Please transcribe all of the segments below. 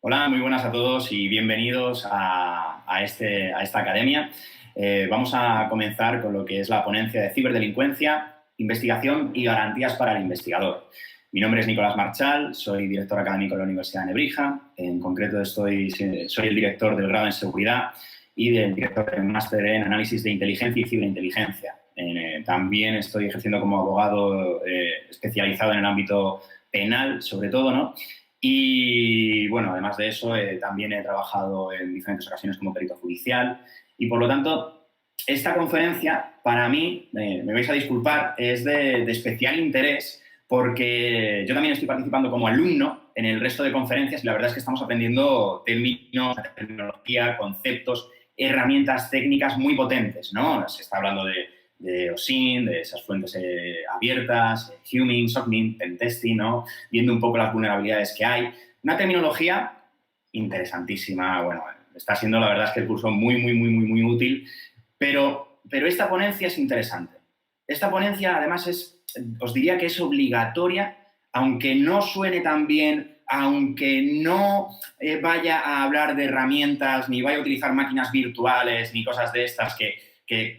Hola, muy buenas a todos y bienvenidos a esta academia. Vamos a comenzar con lo que es la ponencia de ciberdelincuencia, investigación y garantías para el investigador. Mi nombre es Nicolás Marchal, soy director académico de la Universidad de Nebrija. En concreto, soy el director del grado en seguridad y del director del máster en análisis de inteligencia y ciberinteligencia. También estoy ejerciendo como abogado especializado en el ámbito penal, sobre todo, ¿no? Y, bueno, además de eso, también he trabajado en diferentes ocasiones como perito judicial y, por lo tanto, esta conferencia, para mí, me vais a disculpar, es de especial interés porque yo también estoy participando como alumno en el resto de conferencias y la verdad es que estamos aprendiendo términos, tecnología, conceptos, herramientas técnicas muy potentes, ¿no? Se está hablando de OSINT, de esas fuentes abiertas, Huming, SOCMINT, Pentesting, ¿no? Viendo un poco las vulnerabilidades que hay. Una terminología interesantísima. Bueno, está siendo, la verdad es que el curso muy útil, pero esta ponencia es interesante. Esta ponencia, además, os diría que es obligatoria, aunque no suene tan bien, aunque no vaya a hablar de herramientas, ni vaya a utilizar máquinas virtuales, ni cosas de estas que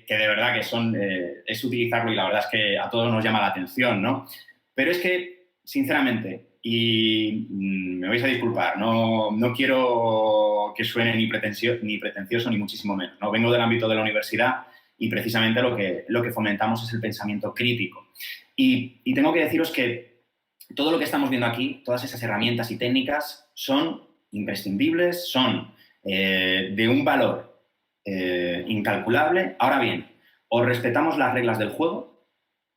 de verdad que son, es utilizarlo y la verdad es que a todos nos llama la atención, ¿no? Pero es que, sinceramente, y me vais a disculpar, no quiero que suene ni pretencioso ni muchísimo menos, ¿no? Vengo del ámbito de la universidad y precisamente lo que fomentamos es el pensamiento crítico. Y tengo que deciros que todo lo que estamos viendo aquí, todas esas herramientas y técnicas son imprescindibles, son de un valor incalculable. Ahora bien, o respetamos las reglas del juego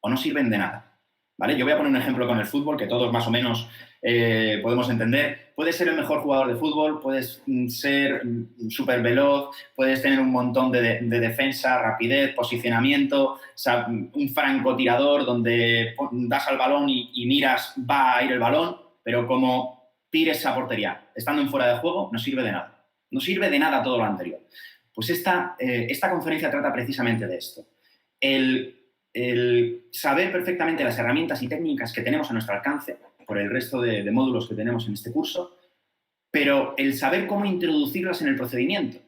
o no sirven de nada, ¿vale? Yo voy a poner un ejemplo con el fútbol que todos más o menos podemos entender. Puedes ser el mejor jugador de fútbol, puedes ser súper veloz, puedes tener un montón de defensa, rapidez, posicionamiento, o sea, un francotirador donde das al balón y miras, va a ir el balón, pero como tires a portería estando en fuera de juego, no sirve de nada. No sirve de nada todo lo anterior. Pues esta conferencia trata precisamente de esto. El saber perfectamente las herramientas y técnicas que tenemos a nuestro alcance por el resto de módulos que tenemos en este curso, pero el saber cómo introducirlas en el procedimiento.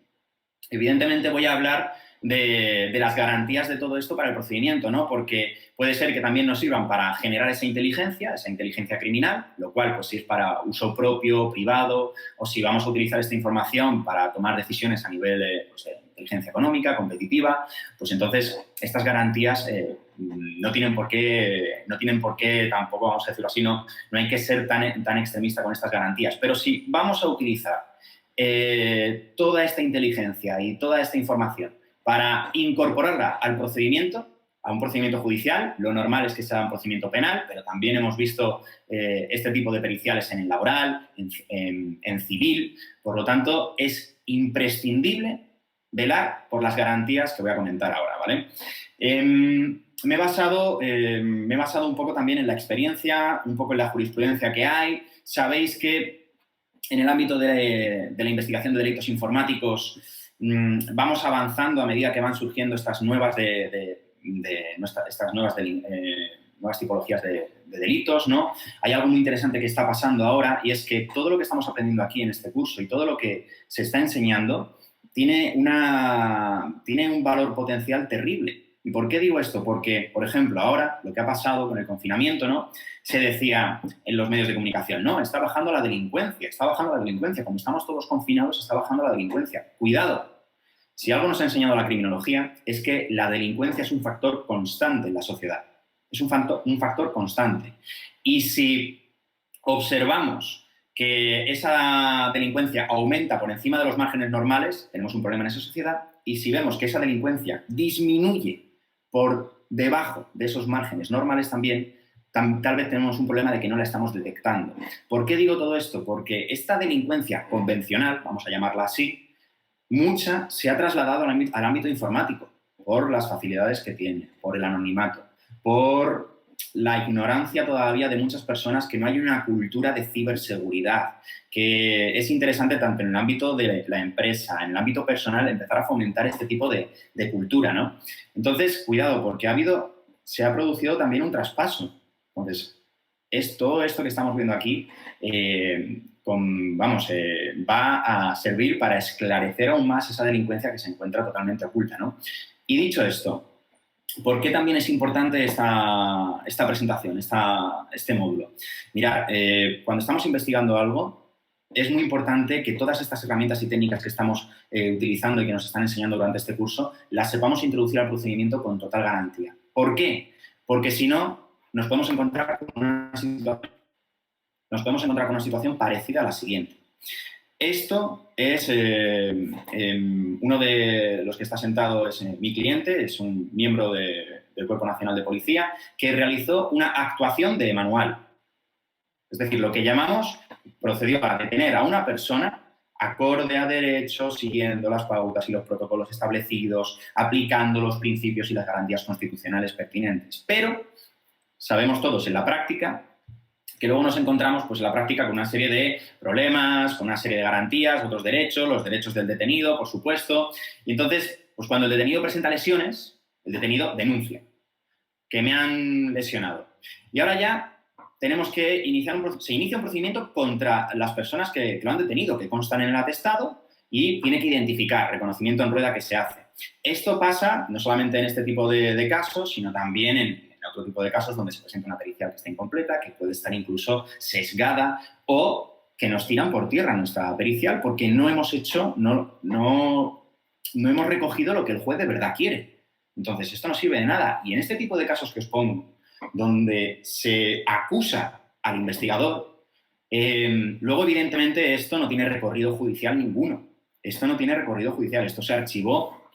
Evidentemente voy a hablar de las garantías de todo esto para el procedimiento, ¿no? Porque puede ser que también nos sirvan para generar esa inteligencia criminal, lo cual, pues si es para uso propio, privado, o si vamos a utilizar esta información para tomar decisiones a nivel de inteligencia económica, competitiva, pues entonces estas garantías no tienen por qué, tampoco vamos a decirlo así, no hay que ser tan extremista con estas garantías. Pero si vamos a utilizar toda esta inteligencia y toda esta información para incorporarla al procedimiento, a un procedimiento judicial, lo normal es que sea un procedimiento penal, pero también hemos visto este tipo de periciales en el laboral, en civil. Por lo tanto, es imprescindible velar por las garantías que voy a comentar ahora, ¿vale? Me he basado un poco también en la experiencia, un poco en la jurisprudencia que hay. Sabéis que en el ámbito de la investigación de delitos informáticos vamos avanzando a medida que van surgiendo estas nuevas nuevas tipologías de delitos, ¿no? Hay algo muy interesante que está pasando ahora y es que todo lo que estamos aprendiendo aquí en este curso y todo lo que se está enseñando tiene un valor potencial terrible. ¿Y por qué digo esto? Porque, por ejemplo, ahora lo que ha pasado con el confinamiento, ¿no? Se decía en los medios de comunicación, no, está bajando la delincuencia, como estamos todos confinados, está bajando la delincuencia. Cuidado, si algo nos ha enseñado la criminología es que la delincuencia es un factor constante en la sociedad, es un factor constante. Y si observamos que esa delincuencia aumenta por encima de los márgenes normales, tenemos un problema en esa sociedad, y si vemos que esa delincuencia disminuye por debajo de esos márgenes normales también, tal vez tenemos un problema de que no la estamos detectando. ¿Por qué digo todo esto? Porque esta delincuencia convencional, vamos a llamarla así, mucha se ha trasladado al ámbito informático por las facilidades que tiene, por el anonimato, por la ignorancia todavía de muchas personas, que no hay una cultura de ciberseguridad, que es interesante tanto en el ámbito de la empresa, en el ámbito personal, empezar a fomentar este tipo de cultura, ¿no? Entonces, cuidado, porque se ha producido también un traspaso. Entonces, todo esto que estamos viendo aquí va a servir para esclarecer aún más esa delincuencia que se encuentra totalmente oculta, ¿no? Y dicho esto, ¿por qué también es importante esta presentación, este módulo? Mirad, cuando estamos investigando algo, es muy importante que todas estas herramientas y técnicas que estamos utilizando y que nos están enseñando durante este curso, las sepamos introducir al procedimiento con total garantía. ¿Por qué? Porque si no, nos podemos encontrar con una situación parecida a la siguiente. Esto es uno de los que está sentado, es mi cliente, es un miembro del Cuerpo Nacional de Policía, que realizó una actuación de manual. Es decir, lo que procedió para detener a una persona acorde a derecho, siguiendo las pautas y los protocolos establecidos, aplicando los principios y las garantías constitucionales pertinentes. Pero sabemos todos en la práctica que luego nos encontramos pues, en la práctica con una serie de problemas, con una serie de garantías, otros derechos, los derechos del detenido, por supuesto. Y entonces, pues cuando el detenido presenta lesiones, el detenido denuncia que me han lesionado. Y ahora ya tenemos que se inicia un procedimiento contra las personas que lo han detenido, que constan en el atestado, y tiene que identificar, reconocimiento en rueda que se hace. Esto pasa no solamente en este tipo de casos, sino también en otro tipo de casos donde se presenta una pericial que está incompleta, que puede estar incluso sesgada, o que nos tiran por tierra nuestra pericial porque no hemos recogido lo que el juez de verdad quiere. Entonces, esto no sirve de nada. Y en este tipo de casos que os pongo, donde se acusa al investigador, luego, evidentemente, esto no tiene recorrido judicial ninguno. Esto no tiene recorrido judicial. Esto se archivó,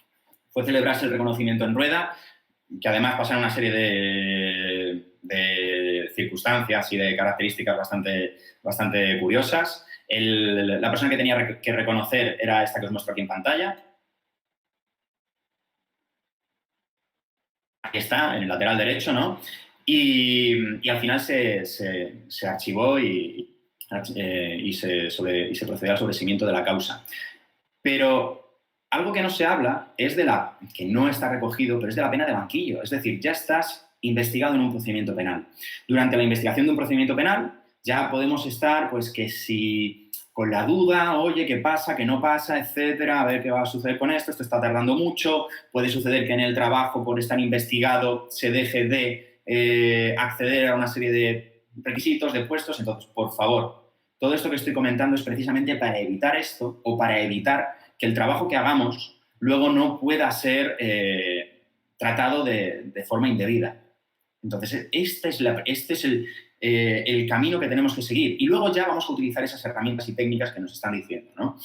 fue celebrarse el reconocimiento en rueda, que además pasaron una serie de circunstancias y de características bastante curiosas. La persona que tenía que reconocer era esta que os muestro aquí en pantalla. Aquí está, en el lateral derecho, ¿no? Y al final se archivó y se procedió al sobreseimiento de la causa. Pero algo que no se habla es que no está recogido, pero es de la pena de banquillo. Es decir, ya estás investigado en un procedimiento penal. Durante la investigación de un procedimiento penal ya podemos estar, pues, que si con la duda, oye, ¿qué pasa? ¿Qué no pasa? Etcétera, a ver qué va a suceder con esto está tardando mucho, puede suceder que en el trabajo, por estar investigado, se deje de acceder a una serie de requisitos, de puestos. Entonces, por favor, todo esto que estoy comentando es precisamente para evitar esto o para evitar que el trabajo que hagamos luego no pueda ser tratado de forma indebida. Entonces, este es el camino que tenemos que seguir. Y luego ya vamos a utilizar esas herramientas y técnicas que nos están diciendo, ¿no?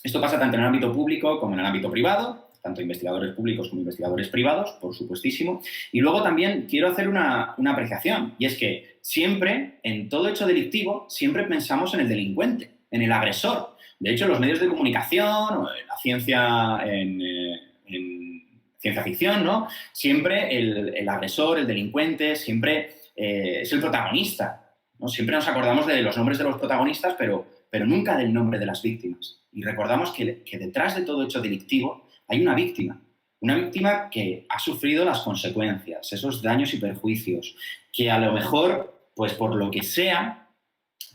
Esto pasa tanto en el ámbito público como en el ámbito privado, tanto investigadores públicos como investigadores privados, por supuestísimo. Y luego también quiero hacer una apreciación, y es que siempre, en todo hecho delictivo, siempre pensamos en el delincuente, en el agresor. De hecho, en los medios de comunicación, o en la ciencia, en ciencia ficción, ¿no? Siempre el agresor, el delincuente, siempre es el protagonista, ¿no? Siempre nos acordamos de los nombres de los protagonistas, pero nunca del nombre de las víctimas. Y recordamos que detrás de todo hecho delictivo hay una víctima que ha sufrido las consecuencias, esos daños y perjuicios, que a lo mejor, pues por lo que sea,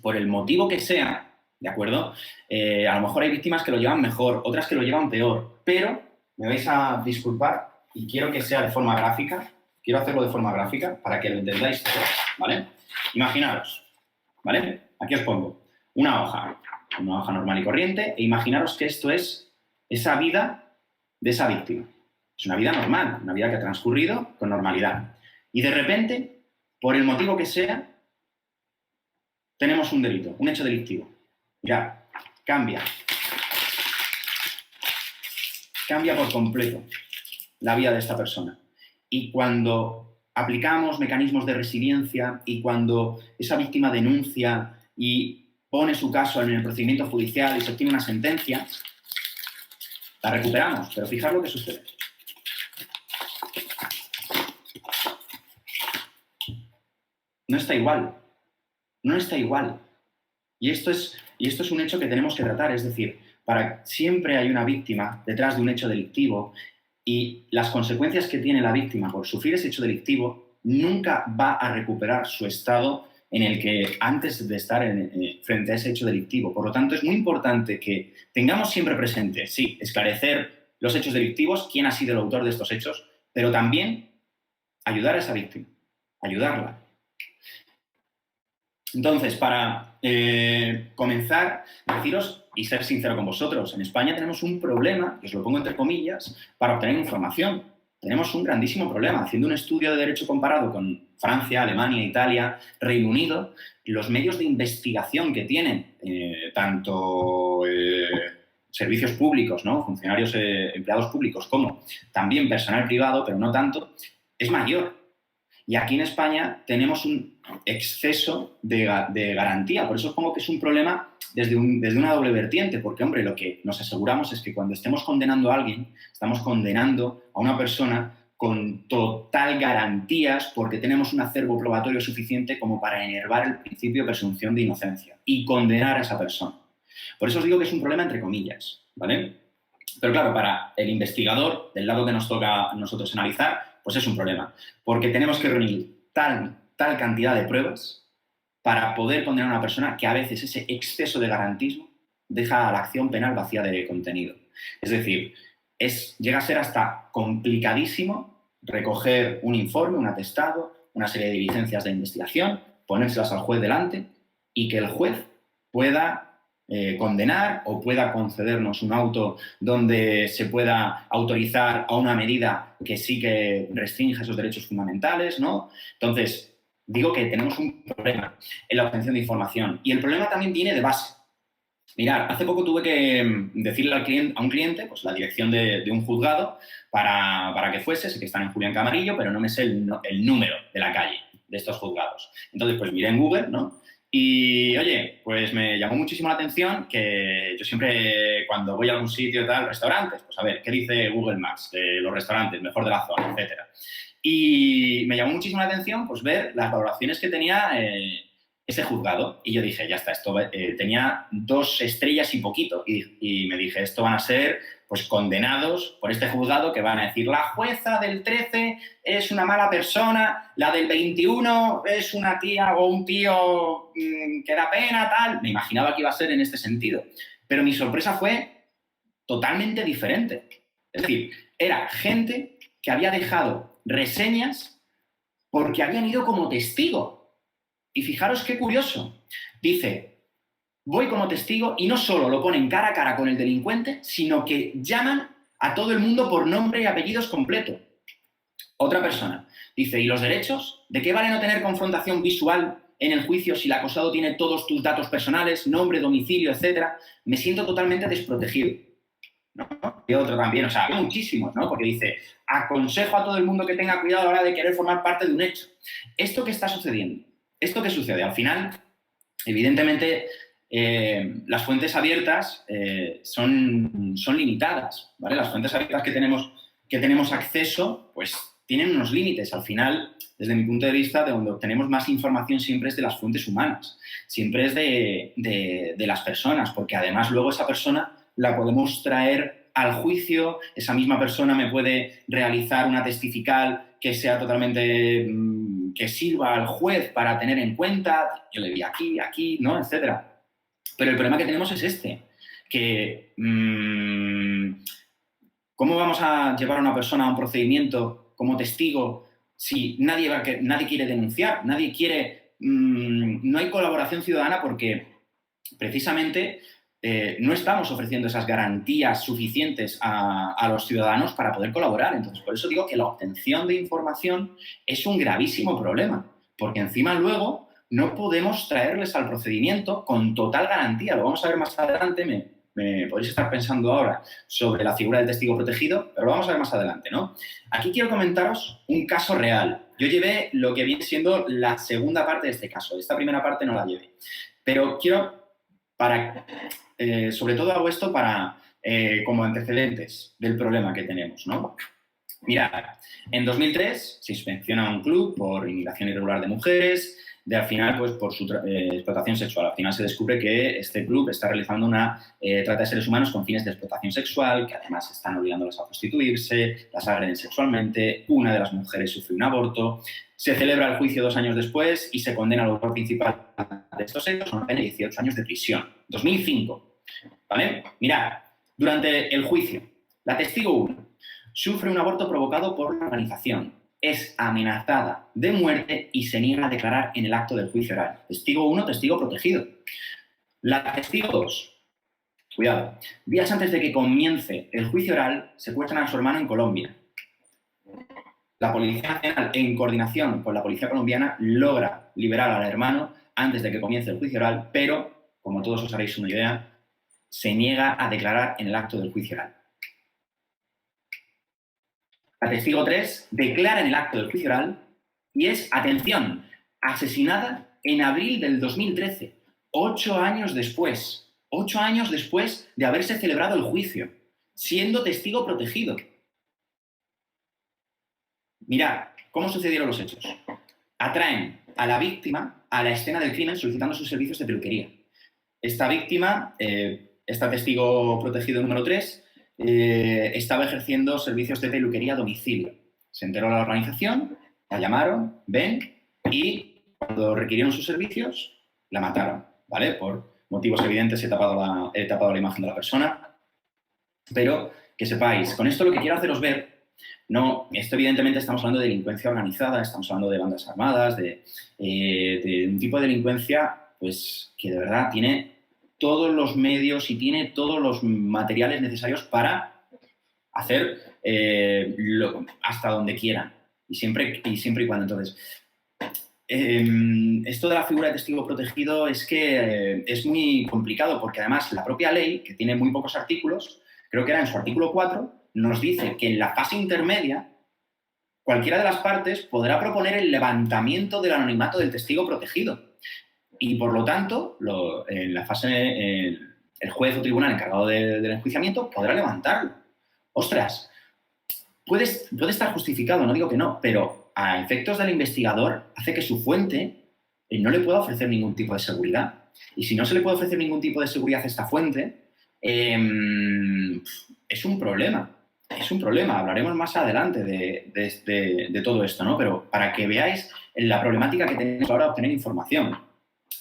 por el motivo que sea, ¿de acuerdo? A lo mejor hay víctimas que lo llevan mejor, otras que lo llevan peor, pero me vais a disculpar y quiero que sea de forma gráfica. Quiero hacerlo de forma gráfica para que lo entendáis todo, ¿vale? Imaginaros, ¿vale? Aquí os pongo una hoja normal y corriente, e imaginaros que esto es esa vida de esa víctima. Es una vida normal, una vida que ha transcurrido con normalidad. Y de repente, por el motivo que sea, tenemos un delito, un hecho delictivo. Mirad, cambia por completo la vida de esta persona. Y cuando aplicamos mecanismos de resiliencia y cuando esa víctima denuncia y pone su caso en el procedimiento judicial y se obtiene una sentencia, la recuperamos. Pero fijaros lo que sucede. No está igual. No está igual. Y esto es un hecho que tenemos que tratar. Es decir, siempre hay una víctima detrás de un hecho delictivo, y las consecuencias que tiene la víctima por sufrir ese hecho delictivo nunca va a recuperar su estado en el que antes de estar frente a ese hecho delictivo. Por lo tanto, es muy importante que tengamos siempre presente, sí, esclarecer los hechos delictivos, quién ha sido el autor de estos hechos, pero también ayudar a esa víctima, ayudarla. Entonces, para comenzar, deciros y ser sincero con vosotros, en España tenemos un problema, y os lo pongo entre comillas, para obtener información. Tenemos un grandísimo problema. Haciendo un estudio de derecho comparado con Francia, Alemania, Italia, Reino Unido, los medios de investigación que tienen tanto servicios públicos, ¿no? Funcionarios, empleados públicos, como también personal privado, pero no tanto, es mayor. Y aquí en España tenemos un exceso de garantía. Por eso os pongo que es un problema desde una doble vertiente, porque, hombre, lo que nos aseguramos es que cuando estemos condenando a alguien, estamos condenando a una persona con total garantías porque tenemos un acervo probatorio suficiente como para enervar el principio de presunción de inocencia y condenar a esa persona. Por eso os digo que es un problema entre comillas, ¿vale? Pero claro, para el investigador, del lado que nos toca a nosotros analizar, pues es un problema, porque tenemos que reunir tal cantidad de pruebas para poder condenar a una persona que a veces ese exceso de garantismo deja a la acción penal vacía de contenido. Es decir, llega a ser hasta complicadísimo recoger un informe, un atestado, una serie de diligencias de investigación, ponérselas al juez delante y que el juez pueda condenar o pueda concedernos un auto donde se pueda autorizar a una medida que sí que restringe esos derechos fundamentales, ¿no? Entonces, digo que tenemos un problema en la obtención de información y el problema también viene de base. Mirad, hace poco tuve que decirle a un cliente pues, la dirección de un juzgado para que fuese, sé que están en Julián Camarillo, pero no me sé el número de la calle de estos juzgados. Entonces, pues miré en Google, ¿no? Y, oye, pues me llamó muchísimo la atención que yo siempre, cuando voy a algún sitio, tal, restaurantes, pues a ver, ¿qué dice Google Maps de los restaurantes, mejor de la zona, etcétera? Y me llamó muchísimo la atención, pues, ver las valoraciones que tenía ese juzgado. Y yo dije, ya está, esto tenía 2 estrellas y poquito. Y me dije, esto van a ser, pues, condenados por este juzgado que van a decir, la jueza del 13 es una mala persona, la del 21 es una tía o un tío que da pena, tal. Me imaginaba que iba a ser en este sentido. Pero mi sorpresa fue totalmente diferente. Es decir, era gente que había dejado reseñas porque habían ido como testigo. Y fijaros qué curioso. Dice, voy como testigo y no solo lo ponen cara a cara con el delincuente, sino que llaman a todo el mundo por nombre y apellidos completo. Otra persona dice, ¿y los derechos? ¿De qué vale no tener confrontación visual en el juicio si el acusado tiene todos tus datos personales, nombre, domicilio, etcétera? Me siento totalmente desprotegido, ¿no? Y otro también, o sea, hay muchísimos, ¿no? Porque dice, aconsejo a todo el mundo que tenga cuidado a la hora de querer formar parte de un hecho. ¿Esto qué está sucediendo? ¿Esto qué sucede? Al final, evidentemente, las fuentes abiertas son limitadas, ¿vale? Las fuentes abiertas que tenemos acceso, pues tienen unos límites. Al final, desde mi punto de vista, de donde obtenemos más información siempre es de las fuentes humanas, siempre es de las personas, porque además luego esa persona la podemos traer al juicio, esa misma persona me puede realizar una testifical que sea totalmente, que sirva al juez para tener en cuenta, yo le vi aquí, ¿no? Etcétera. Pero el problema que tenemos es este, que ¿cómo vamos a llevar a una persona a un procedimiento como testigo si nadie quiere denunciar, nadie quiere, no hay colaboración ciudadana porque precisamente no estamos ofreciendo esas garantías suficientes a los ciudadanos para poder colaborar. Entonces, por eso digo que la obtención de información es un gravísimo problema, porque encima luego no podemos traerles al procedimiento con total garantía. Lo vamos a ver más adelante, me podéis estar pensando ahora sobre la figura del testigo protegido, pero lo vamos a ver más adelante, ¿no? Aquí quiero comentaros un caso real. Yo llevé lo que viene siendo la segunda parte de este caso. Esta primera parte no la llevé. Pero quiero, sobre todo hago esto para como antecedentes del problema que tenemos, ¿no? Mirad, en 2003 se inspecciona un club por inmigración irregular de mujeres al final, pues por su explotación sexual. Al final se descubre que este club está realizando una trata de seres humanos con fines de explotación sexual, que además están obligándolas a prostituirse, las agreden sexualmente, una de las mujeres sufre un aborto. Se celebra el juicio 2 años después y se condena al autor principal de estos hechos a una pena de 18 años de prisión. 2005. ¿Vale? Mirad, durante el juicio, la testigo 1 sufre un aborto provocado por la organización, es amenazada de muerte y se niega a declarar en el acto del juicio oral. Testigo 1, testigo protegido. La testigo 2, cuidado, días antes de que comience el juicio oral, secuestran a su hermano en Colombia. La Policía Nacional, en coordinación con la policía colombiana, logra liberar al hermano antes de que comience el juicio oral, pero, como todos os haréis una idea, se niega a declarar en el acto del juicio oral. La testigo 3 declara en el acto del juicio oral y es, atención, asesinada en abril del 2013, 8 años después. 8 años después de haberse celebrado el juicio, siendo testigo protegido. Mirad cómo sucedieron los hechos. Atraen a la víctima a la escena del crimen solicitando sus servicios de peluquería. Esta víctima, esta testigo protegido número 3, estaba ejerciendo servicios de peluquería a domicilio. Se enteró la organización, la llamaron, ven, y cuando requirieron sus servicios, la mataron, ¿vale? Por motivos evidentes he tapado la imagen de la persona, pero que sepáis, con esto lo que quiero haceros ver, no, esto evidentemente estamos hablando de delincuencia organizada, estamos hablando de bandas armadas, de un tipo de delincuencia pues que de verdad tiene todos los medios y tiene todos los materiales necesarios para hacer hasta donde quieran y siempre y cuando. Entonces, esto de la figura de testigo protegido es que es muy complicado porque además la propia ley, que tiene muy pocos artículos, creo que era en su artículo 4, nos dice que en la fase intermedia cualquiera de las partes podrá proponer el levantamiento del anonimato del testigo protegido. Y, por lo tanto, en la fase, el juez o tribunal encargado del enjuiciamiento podrá levantarlo. Ostras, puede estar justificado, no digo que no, pero a efectos del investigador hace que su fuente no le pueda ofrecer ningún tipo de seguridad. Y si no se le puede ofrecer ningún tipo de seguridad a esta fuente, es un problema. Es un problema. Hablaremos más adelante de todo esto, ¿no? Pero para que veáis la problemática que tenemos ahora de obtener información.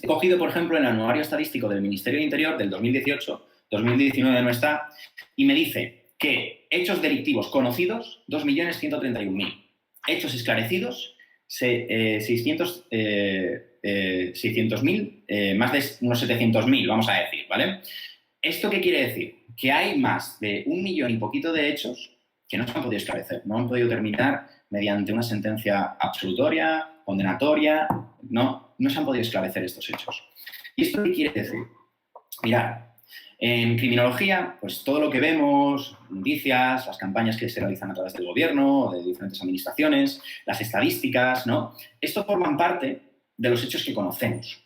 He cogido, por ejemplo, el anuario estadístico del Ministerio de Interior del 2018, 2019 no está, y me dice que hechos delictivos conocidos, 2.131.000. Hechos esclarecidos, 600.000, más de unos 700.000, vamos a decir, ¿vale? ¿Esto qué quiere decir? Que hay más de 1 millón y poquito de hechos que no se han podido esclarecer, no han podido terminar mediante una sentencia absolutoria, condenatoria, no se han podido esclarecer estos hechos. ¿Y esto qué quiere decir? Mirad, en criminología, pues todo lo que vemos, noticias, las campañas que se realizan a través del gobierno, de diferentes administraciones, las estadísticas, ¿no? Esto forman parte de los hechos que conocemos.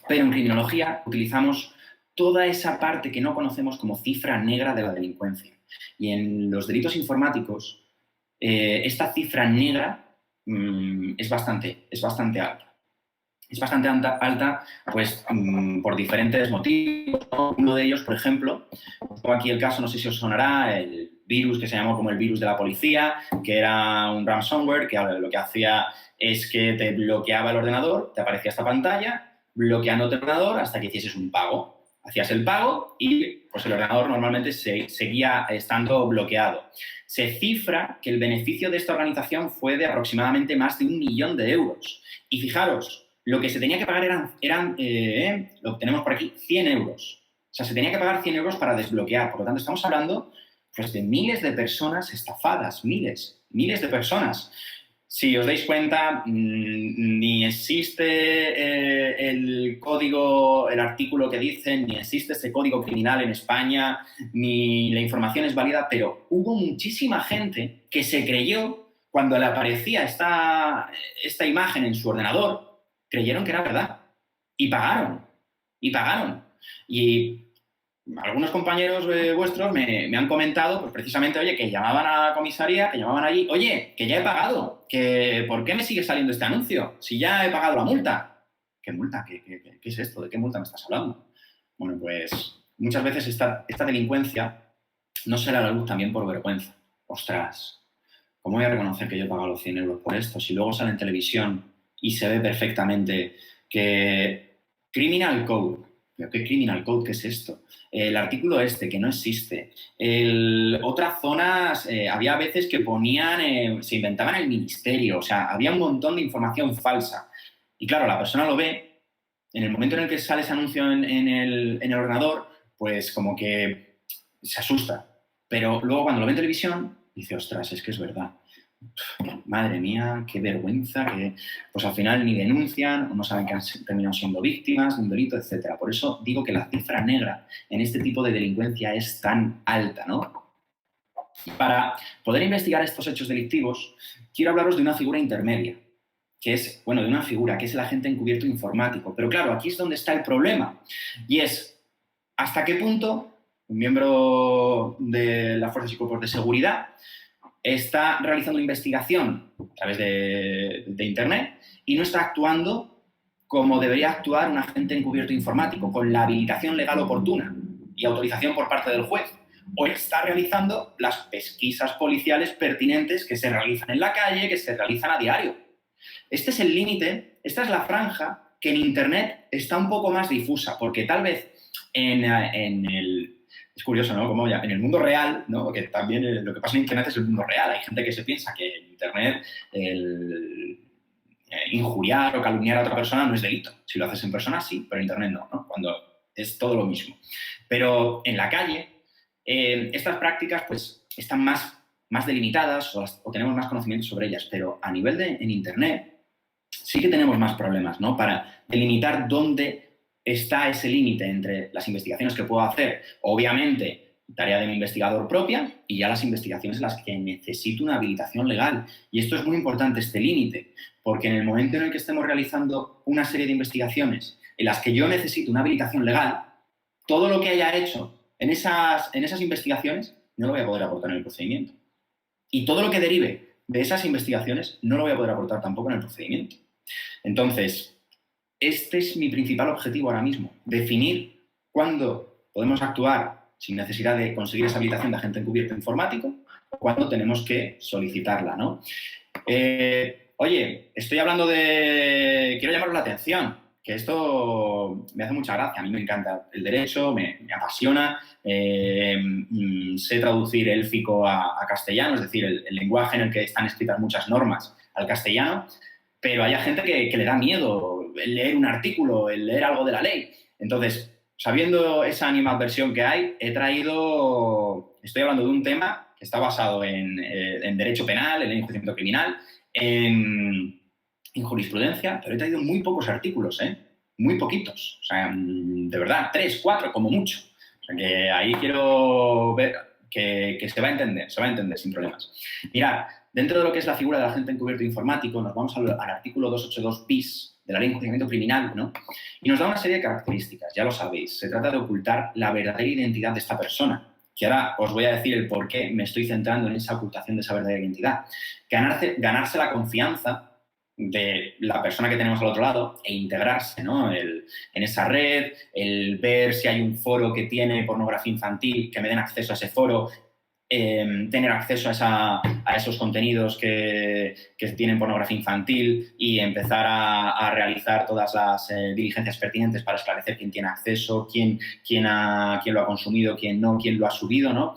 Pero en criminología utilizamos toda esa parte que no conocemos como cifra negra de la delincuencia. Y en los delitos informáticos, esta cifra negra es bastante alta. Es bastante alta pues, por diferentes motivos, ¿no? Uno de ellos, por ejemplo, tengo aquí el caso, no sé si os sonará, el virus que se llamó como el virus de la policía, que era un ransomware que lo que hacía es que te bloqueaba el ordenador, te aparecía esta pantalla, bloqueando el ordenador hasta que hicieses un pago. Hacías el pago y pues, el ordenador normalmente seguía estando bloqueado. Se cifra que el beneficio de esta organización fue de aproximadamente más de 1 millón de euros. Y fijaros, lo que se tenía que pagar lo tenemos por aquí, 100 euros. O sea, se tenía que pagar 100 euros para desbloquear. Por lo tanto, estamos hablando pues, de miles de personas estafadas, miles de personas. Si os dais cuenta, ni existe el código, el artículo que dicen, ni existe ese código criminal en España, ni la información es válida, pero hubo muchísima gente que se creyó cuando le aparecía esta imagen en su ordenador, creyeron que era verdad y pagaron. Y algunos compañeros vuestros me han comentado, pues precisamente, oye, que llamaban a la comisaría, que llamaban allí, oye, que ya he pagado, que ¿por qué me sigue saliendo este anuncio? Si ya he pagado la multa. ¿Qué multa? ¿Qué es esto? ¿De qué multa me estás hablando? Bueno, pues muchas veces esta delincuencia no sale a la luz también por vergüenza. Ostras, ¿cómo voy a reconocer que yo he pagado los 100 euros por esto? Si luego sale en televisión y se ve perfectamente que Criminal Code. ¿Pero qué Criminal Code? ¿Qué es esto? El artículo este, que no existe. Otras zonas, había veces que ponían, se inventaban el ministerio, o sea, había un montón de información falsa. Y claro, la persona lo ve, en el momento en el que sale ese anuncio en el ordenador, pues como que se asusta. Pero luego cuando lo ve en televisión, dice, ostras, es que es verdad. Madre mía, qué vergüenza, que pues al final ni denuncian o no saben que han terminado siendo víctimas de un delito, etcétera. Por eso digo que la cifra negra en este tipo de delincuencia es tan alta, ¿no? Para poder investigar estos hechos delictivos, quiero hablaros de una figura intermedia, que es, bueno, de una figura, que es el agente encubierto informático. Pero claro, aquí es donde está el problema, y es hasta qué punto un miembro de las fuerzas y cuerpos de seguridad está realizando una investigación a través de Internet y no está actuando como debería actuar un agente encubierto informático, con la habilitación legal oportuna y autorización por parte del juez. O está realizando las pesquisas policiales pertinentes que se realizan en la calle, que se realizan a diario. Este es el límite, esta es la franja que en Internet está un poco más difusa, porque tal vez es curioso, ¿no? Como ya en el mundo real, ¿no? Porque también lo que pasa en Internet es el mundo real. Hay gente que se piensa que en Internet injuriar o calumniar a otra persona no es delito. Si lo haces en persona, sí, pero en Internet no, ¿no? Cuando es todo lo mismo. Pero en la calle, estas prácticas pues están más delimitadas o tenemos más conocimiento sobre ellas, pero a nivel en Internet sí que tenemos más problemas, ¿no? Para delimitar dónde está ese límite entre las investigaciones que puedo hacer, obviamente, tarea de mi investigador propia, y ya las investigaciones en las que necesito una habilitación legal. Y esto es muy importante, este límite, porque en el momento en el que estemos realizando una serie de investigaciones en las que yo necesito una habilitación legal, todo lo que haya hecho en esas investigaciones no lo voy a poder aportar en el procedimiento. Y todo lo que derive de esas investigaciones no lo voy a poder aportar tampoco en el procedimiento. Entonces, este es mi principal objetivo ahora mismo, definir cuándo podemos actuar sin necesidad de conseguir esa habilitación de agente encubierto informático o cuándo tenemos que solicitarla, ¿no? Oye, estoy hablando de... Quiero llamaros la atención, que esto me hace mucha gracia. A mí me encanta el derecho, me apasiona. Sé traducir élfico a castellano, es decir, el lenguaje en el que están escritas muchas normas al castellano, pero hay gente que le da miedo el leer un artículo, el leer algo de la ley. Entonces, sabiendo esa animadversión que hay, estoy hablando de un tema que está basado en derecho penal, en enjuiciamiento criminal, en jurisprudencia, pero he traído muy pocos artículos, muy poquitos. O sea, de verdad, 3, 4, como mucho. O sea, que ahí quiero ver que se va a entender sin problemas. Mirad, dentro de lo que es la figura del agente encubierto informático, nos vamos al artículo 282 bis de la Ley de Enjuiciamiento Criminal, ¿no? Y nos da una serie de características, ya lo sabéis. Se trata de ocultar la verdadera identidad de esta persona, que ahora os voy a decir el por qué me estoy centrando en esa ocultación de esa verdadera identidad. Ganarse la confianza de la persona que tenemos al otro lado e integrarse, ¿no? En esa red, el ver si hay un foro que tiene pornografía infantil, que me den acceso a ese foro, tener acceso a esos contenidos que tienen pornografía infantil y empezar a realizar todas las diligencias pertinentes para esclarecer quién tiene acceso, quién lo ha consumido, quién no, quién lo ha subido, ¿no?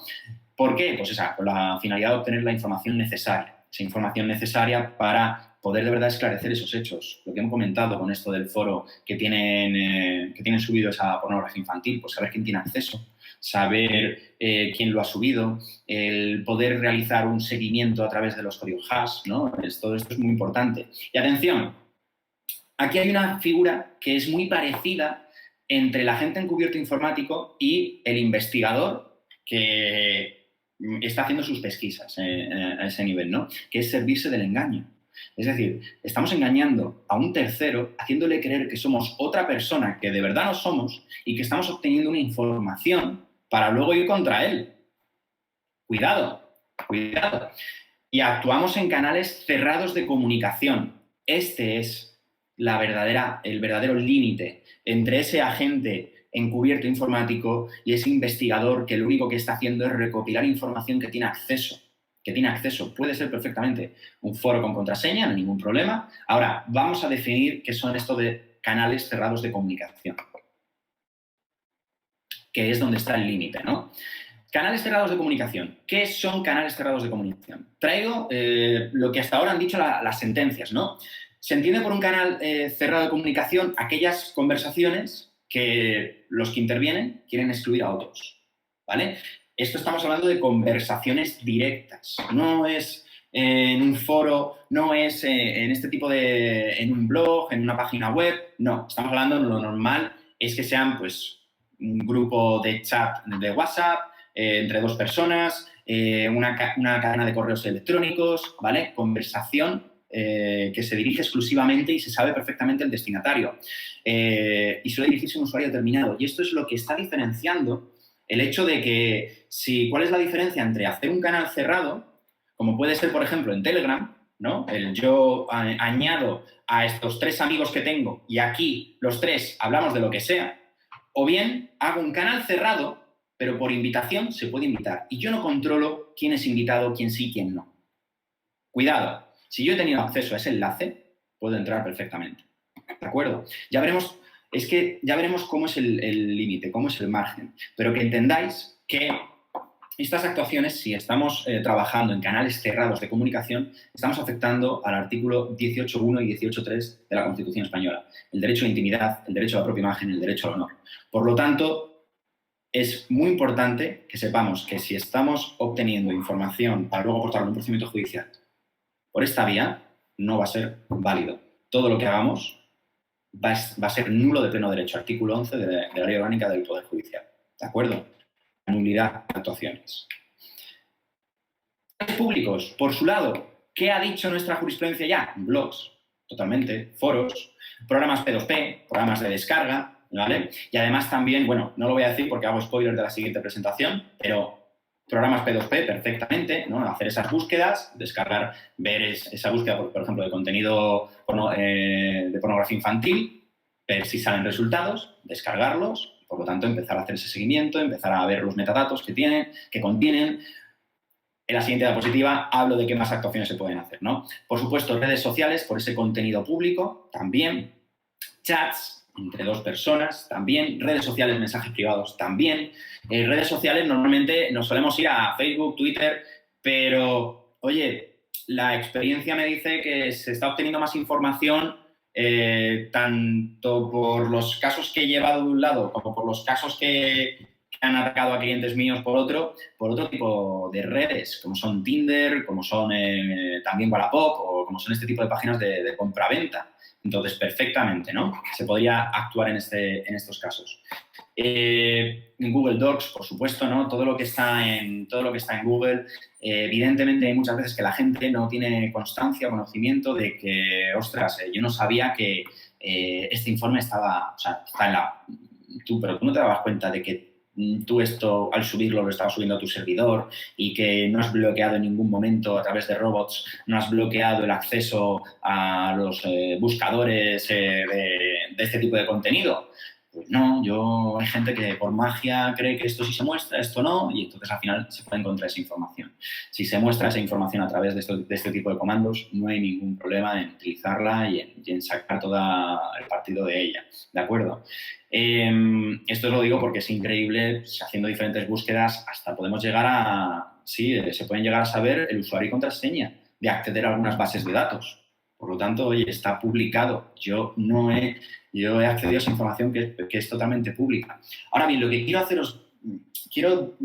¿Por qué? Pues con la finalidad de obtener la información necesaria, esa información necesaria para poder de verdad esclarecer esos hechos. Lo que hemos comentado con esto del foro que tienen subido esa pornografía infantil, pues saber quién tiene acceso, saber quién lo ha subido, el poder realizar un seguimiento a través de los códigos hash, ¿no? Todo esto es muy importante. Y atención, aquí hay una figura que es muy parecida entre el agente encubierto informático y el investigador que está haciendo sus pesquisas a ese nivel, ¿no? Que es servirse del engaño. Es decir, estamos engañando a un tercero, haciéndole creer que somos otra persona que de verdad no somos y que estamos obteniendo una información para luego ir contra él. Cuidado, cuidado. Y actuamos en canales cerrados de comunicación. Este es el verdadero límite entre ese agente encubierto informático y ese investigador que lo único que está haciendo es recopilar información que tiene acceso. Puede ser perfectamente un foro con contraseña, no hay ningún problema. Ahora, vamos a definir qué son esto de canales cerrados de comunicación, que es donde está el límite, ¿no? Canales cerrados de comunicación. ¿Qué son canales cerrados de comunicación? Traigo lo que hasta ahora han dicho las sentencias, ¿no? Se entiende por un canal cerrado de comunicación aquellas conversaciones que los que intervienen quieren excluir a otros, ¿vale? Esto estamos hablando de conversaciones directas. No es en un foro, no es en un blog, en una página web. No, estamos hablando, lo normal es que sean, pues, un grupo de chat de WhatsApp, entre dos personas, una cadena de correos electrónicos, ¿vale? Conversación que se dirige exclusivamente y se sabe perfectamente el destinatario. Y suele dirigirse a un usuario determinado. Y esto es lo que está diferenciando el hecho de que ¿cuál es la diferencia entre hacer un canal cerrado, como puede ser, por ejemplo, en Telegram, ¿no? Yo añado a estos 3 amigos que tengo y aquí los 3 hablamos de lo que sea, o bien hago un canal cerrado, pero por invitación se puede invitar. Y yo no controlo quién es invitado, quién sí, quién no. Cuidado, si yo he tenido acceso a ese enlace, puedo entrar perfectamente. ¿De acuerdo? Ya veremos cómo es el límite, cómo es el margen. Pero que entendáis que estas actuaciones, si estamos trabajando en canales cerrados de comunicación, estamos afectando al artículo 18.1 y 18.3 de la Constitución española. El derecho a la intimidad, el derecho a la propia imagen, el derecho al honor. Por lo tanto, es muy importante que sepamos que si estamos obteniendo información para luego aportarlo en un procedimiento judicial por esta vía, no va a ser válido. Todo lo que hagamos va a ser nulo de pleno derecho. Artículo 11 de la Ley Orgánica del Poder Judicial. ¿De acuerdo? Nulidad de actuaciones. Públicos, por su lado, ¿qué ha dicho nuestra jurisprudencia ya? Blogs, totalmente, foros, programas P2P, programas de descarga, ¿vale? Y además también, bueno, no lo voy a decir porque hago spoiler de la siguiente presentación, pero programas P2P perfectamente, ¿no? Hacer esas búsquedas, descargar, ver esa búsqueda, por ejemplo, de contenido de pornografía infantil, ver si salen resultados, descargarlos, por lo tanto, empezar a hacer ese seguimiento, empezar a ver los metadatos que contienen. En la siguiente diapositiva hablo de qué más actuaciones se pueden hacer, ¿no? Por supuesto, redes sociales, por ese contenido público, también. Chats entre 2 personas, también. Redes sociales, mensajes privados, también. Redes sociales, normalmente nos solemos ir a Facebook, Twitter, pero, oye, la experiencia me dice que se está obteniendo más información tanto por los casos que he llevado de un lado como por los casos que han atacado a clientes míos por otro tipo de redes, como son Tinder, como son también Wallapop o como son este tipo de páginas de compraventa. Entonces, perfectamente, ¿no? Se podría actuar en estos casos. En Google Docs, por supuesto, ¿no? Todo lo que está en Google, evidentemente hay muchas veces que la gente no tiene constancia o conocimiento de que, ostras, yo no sabía que este informe estaba, o sea, está en pero tú no te dabas cuenta de que tú esto, al subirlo, lo estabas subiendo a tu servidor y que no has bloqueado en ningún momento a través de robots, no has bloqueado el acceso a los buscadores de este tipo de contenido. Pues no, hay gente que por magia cree que esto sí se muestra, esto no, y entonces al final se puede encontrar esa información. Si se muestra esa información a través de este tipo de comandos, no hay ningún problema en utilizarla y en sacar todo el partido de ella, ¿de acuerdo? Esto os lo digo porque es increíble, haciendo diferentes búsquedas, hasta podemos llegar se pueden llegar a saber el usuario y contraseña de acceder a algunas bases de datos. Por lo tanto, oye, está publicado. Yo he accedido a esa información que es totalmente pública. Ahora bien, lo que quiero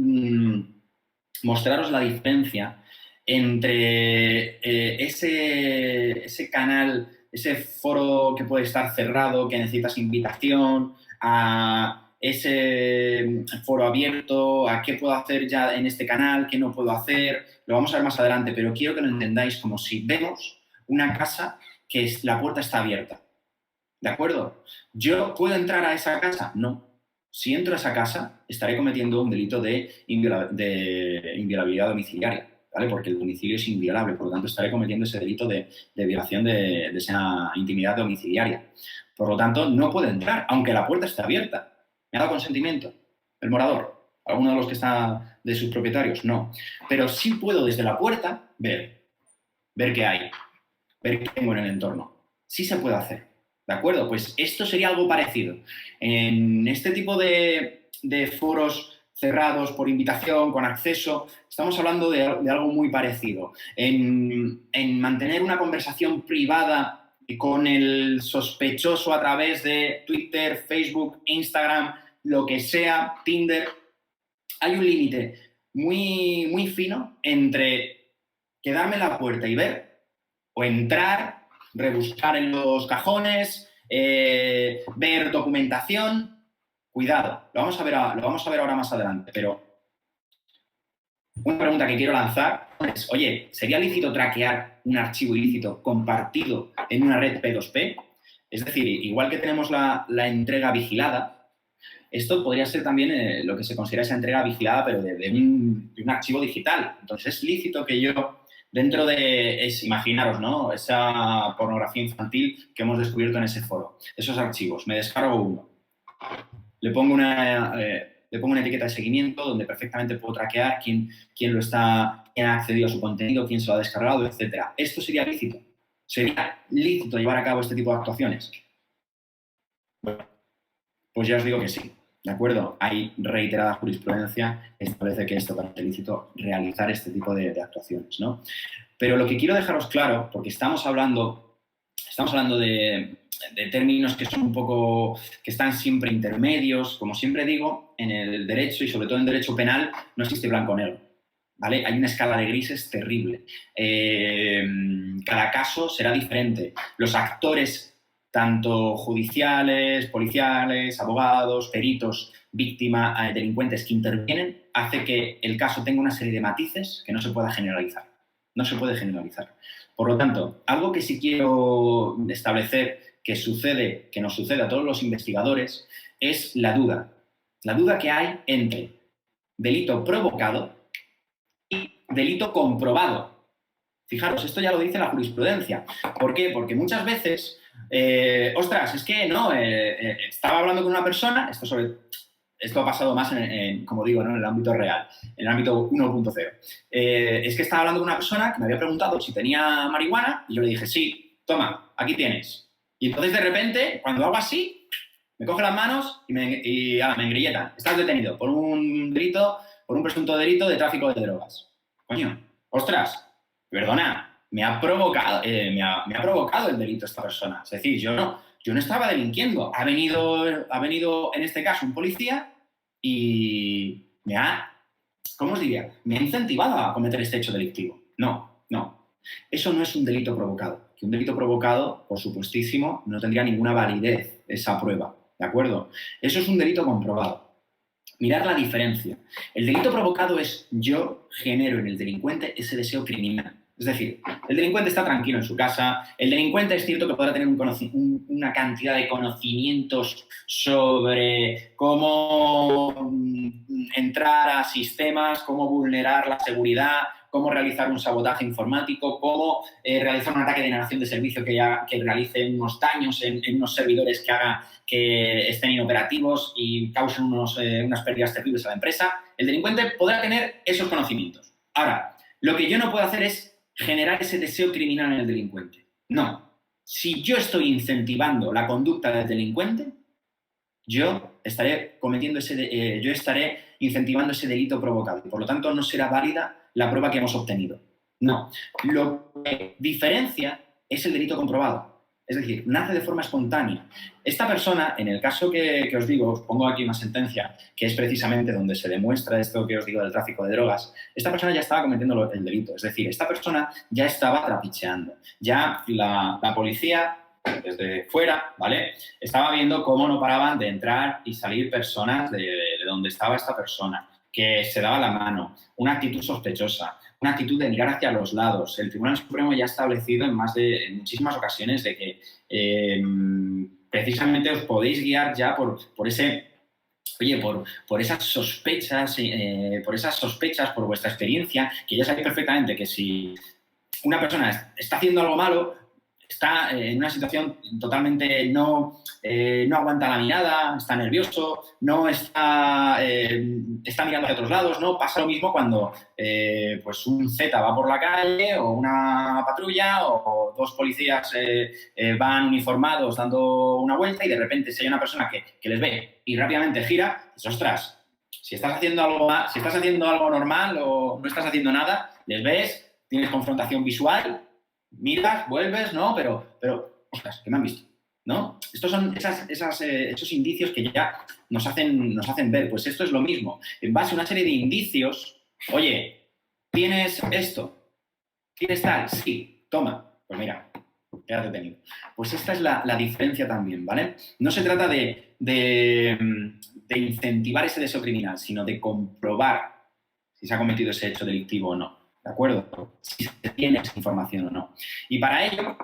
mostraros la diferencia entre ese canal, ese foro que puede estar cerrado, que necesitas invitación, a ese foro abierto, a qué puedo hacer ya en este canal, qué no puedo hacer. Lo vamos a ver más adelante, pero quiero que lo entendáis como si vemos una casa que la puerta está abierta. ¿De acuerdo? ¿Yo puedo entrar a esa casa? No. Si entro a esa casa, estaré cometiendo un delito de inviolabilidad domiciliaria, ¿vale? Porque el domicilio es inviolable, por lo tanto, estaré cometiendo ese delito de violación de esa intimidad domiciliaria. Por lo tanto, no puedo entrar, aunque la puerta esté abierta. ¿Me ha dado consentimiento el morador? ¿Alguno de los que está de sus propietarios? No. Pero sí puedo desde la puerta ver qué hay, ver qué tengo en el entorno. Sí se puede hacer. ¿De acuerdo? Pues esto sería algo parecido. En este tipo de foros cerrados por invitación, con acceso, estamos hablando de algo muy parecido. En mantener una conversación privada con el sospechoso a través de Twitter, Facebook, Instagram, lo que sea, Tinder, hay un límite muy, muy fino entre quedarme en la puerta y ver o entrar, rebuscar en los cajones, ver documentación. Cuidado, lo vamos a ver ahora más adelante, pero una pregunta que quiero lanzar es, oye, ¿sería lícito traquear un archivo ilícito compartido en una red P2P? Es decir, igual que tenemos la entrega vigilada, esto podría ser también lo que se considera esa entrega vigilada, pero de un archivo digital. Entonces, es lícito que yo, dentro de, imaginaros, ¿no?, esa pornografía infantil que hemos descubierto en ese foro, esos archivos, me descargo uno, le pongo una etiqueta de seguimiento donde perfectamente puedo traquear quién ha accedido a su contenido, quién se lo ha descargado, etc. ¿Esto sería lícito? ¿Sería lícito llevar a cabo este tipo de actuaciones? Bueno, pues ya os digo que sí. ¿De acuerdo? Hay reiterada jurisprudencia que establece que esto es ilícito realizar este tipo de actuaciones, ¿no? Pero lo que quiero dejaros claro, porque estamos hablando de términos que son un poco, que están siempre intermedios, como siempre digo, en el derecho y sobre todo en derecho penal no existe blanco-negro, ¿vale? Hay una escala de grises terrible. Cada caso será diferente. Los actores, tanto judiciales, policiales, abogados, peritos, víctima, delincuentes que intervienen, hace que el caso tenga una serie de matices que no se pueda generalizar. No se puede generalizar. Por lo tanto, algo que sí quiero establecer que nos sucede a todos los investigadores es la duda. La duda que hay entre delito provocado y delito comprobado. Fijaros, esto ya lo dice la jurisprudencia. ¿Por qué? Porque muchas veces, ostras, es que no, estaba hablando con una persona, esto ha pasado más, como digo, ¿no?, en el ámbito real, en el ámbito 1.0. Es que estaba hablando con una persona que me había preguntado si tenía marihuana y yo le dije, sí, toma, aquí tienes. Y entonces, de repente, cuando hago así, me coge las manos y me engrilleta. Estás detenido por un presunto delito de tráfico de drogas. Coño, ostras, perdona, me ha provocado el delito esta persona. Es decir, yo no estaba delinquiendo. Ha venido en este caso un policía y ¿cómo os diría? Me ha incentivado a cometer este hecho delictivo. No. Eso no es un delito provocado. Que un delito provocado, por supuestísimo, no tendría ninguna validez esa prueba, ¿de acuerdo? Eso es un delito comprobado. Mirad la diferencia. El delito provocado es yo genero en el delincuente ese deseo criminal. Es decir, el delincuente está tranquilo en su casa, el delincuente es cierto que podrá tener una cantidad de conocimientos sobre cómo entrar a sistemas, cómo vulnerar la seguridad, cómo realizar un sabotaje informático, cómo realizar un ataque de negación de servicio que realice unos daños en unos servidores que estén inoperativos y causen unas pérdidas terribles a la empresa. El delincuente podrá tener esos conocimientos. Ahora, lo que yo no puedo hacer es generar ese deseo criminal en el delincuente. No. Si yo estoy incentivando la conducta del delincuente, yo estaré incentivando ese delito provocado y por lo tanto no será válida la prueba que hemos obtenido. No. Lo que diferencia es el delito comprobado. Es decir, nace de forma espontánea. Esta persona, en el caso que os digo, os pongo aquí una sentencia que es precisamente donde se demuestra esto que os digo del tráfico de drogas, esta persona ya estaba cometiendo el delito. Es decir, esta persona ya estaba trapicheando. Ya la policía, desde fuera, ¿vale?, estaba viendo cómo no paraban de entrar y salir personas de donde estaba esta persona, que se daba la mano, una actitud sospechosa, una actitud de mirar hacia los lados. El Tribunal Supremo ya ha establecido en muchísimas ocasiones de que precisamente os podéis guiar ya por ese... Oye, por esas sospechas, por vuestra experiencia, que ya sabéis perfectamente que si una persona está haciendo algo malo, está en una situación totalmente no aguanta la mirada, está nervioso, no está mirando hacia otros lados, ¿no? Pasa lo mismo cuando pues un Z va por la calle o una patrulla o dos policías van uniformados dando una vuelta y de repente si hay una persona que les ve y rápidamente gira, pues ostras, si estás haciendo algo normal o no estás haciendo nada, les ves, tienes confrontación visual, miras, vuelves, ¿no? Pero ostras, ¿qué me han visto? ¿No? Estos son esos indicios que ya nos hacen ver. Pues esto es lo mismo. En base a una serie de indicios, oye, ¿tienes esto? ¿Tienes tal? Sí, toma. Pues mira, quédate detenido. Pues esta es la diferencia también, ¿vale? No se trata de incentivar ese deseo criminal, sino de comprobar si se ha cometido ese hecho delictivo o no. ¿De acuerdo? Si se tiene esa información o no. Y para ello,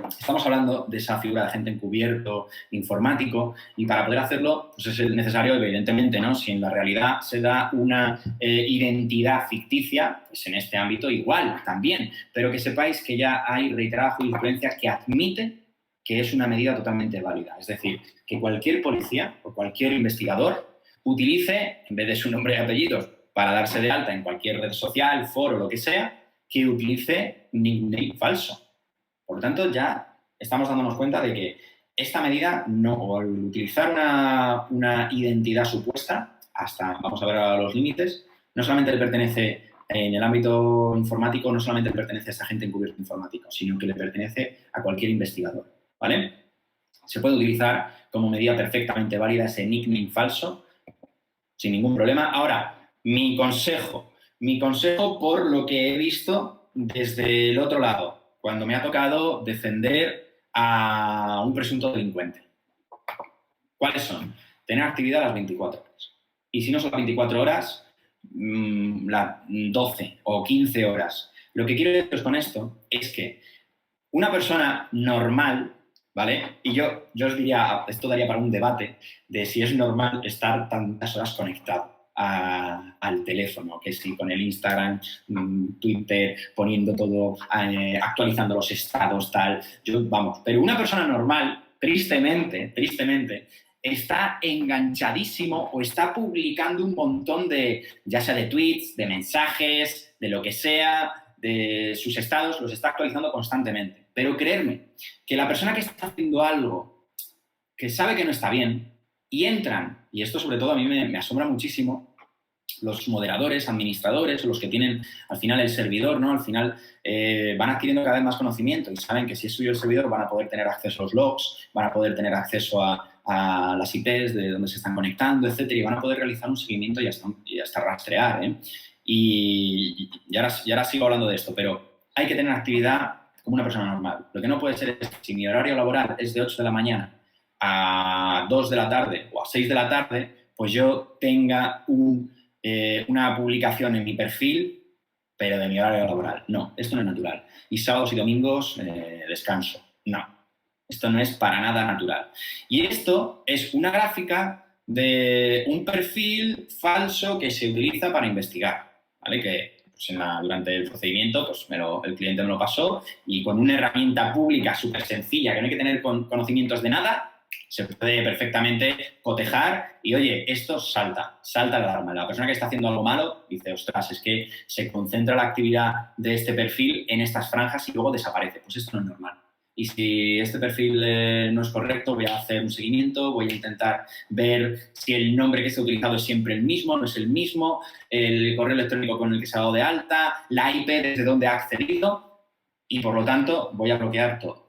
estamos hablando de esa figura de agente encubierto informático y para poder hacerlo, pues es necesario, evidentemente, ¿no? Si en la realidad se da una identidad ficticia, pues en este ámbito igual también, pero que sepáis que ya hay reiterada jurisprudencia que admite que es una medida totalmente válida. Es decir, que cualquier policía o cualquier investigador utilice, en vez de su nombre y apellidos, para darse de alta en cualquier red social, foro, lo que sea, que utilice un nickname falso. Por lo tanto, ya estamos dándonos cuenta de que esta medida, o el utilizar una identidad supuesta, vamos a ver ahora los límites, no solamente le pertenece en el ámbito informático, no solamente le pertenece a esta agente encubierto informático, sino que le pertenece a cualquier investigador, ¿vale? Se puede utilizar como medida perfectamente válida ese nickname falso sin ningún problema. Ahora, mi consejo por lo que he visto desde el otro lado, cuando me ha tocado defender a un presunto delincuente. ¿Cuáles son? Tener actividad a las 24 horas. Y si no son las 24 horas, las 12 o 15 horas. Lo que quiero deciros con esto es que una persona normal, ¿vale? Y yo os diría, esto daría para un debate de si es normal estar tantas horas conectado al teléfono, que si con el Instagram, Twitter, poniendo todo, actualizando los estados, tal. Pero una persona normal, tristemente, está enganchadísimo o está publicando un montón ya sea de tweets, de mensajes, de lo que sea, de sus estados, los está actualizando constantemente. Pero creerme, que la persona que está haciendo algo que sabe que no está bien y entran, y esto sobre todo a mí me asombra muchísimo, los moderadores, administradores, los que tienen al final el servidor, ¿no? Al final van adquiriendo cada vez más conocimiento y saben que si es suyo el servidor van a poder tener acceso a los logs, van a poder tener acceso a las IPs de donde se están conectando, etcétera, y van a poder realizar un seguimiento y hasta rastrear, ¿eh? Y ahora sigo hablando de esto, pero hay que tener actividad como una persona normal. Lo que no puede ser es que si mi horario laboral es de 8 de la mañana a 2 de la tarde o a 6 de la tarde, pues yo tenga una publicación en mi perfil, pero de mi horario laboral. No, esto no es natural. Y sábados y domingos descanso. No, esto no es para nada natural. Y esto es una gráfica de un perfil falso que se utiliza para investigar, ¿vale? Que pues durante el procedimiento pues el cliente me lo pasó y con una herramienta pública súper sencilla, que no hay que tener conocimientos de nada, se puede perfectamente cotejar y, oye, esto salta la alarma. La persona que está haciendo algo malo dice, ostras, es que se concentra la actividad de este perfil en estas franjas y luego desaparece. Pues esto no es normal. Y si este perfil no es correcto, voy a hacer un seguimiento, voy a intentar ver si el nombre que se ha utilizado es siempre el mismo, no es el mismo, el correo electrónico con el que se ha dado de alta, la IP desde donde ha accedido y, por lo tanto, voy a bloquear todo.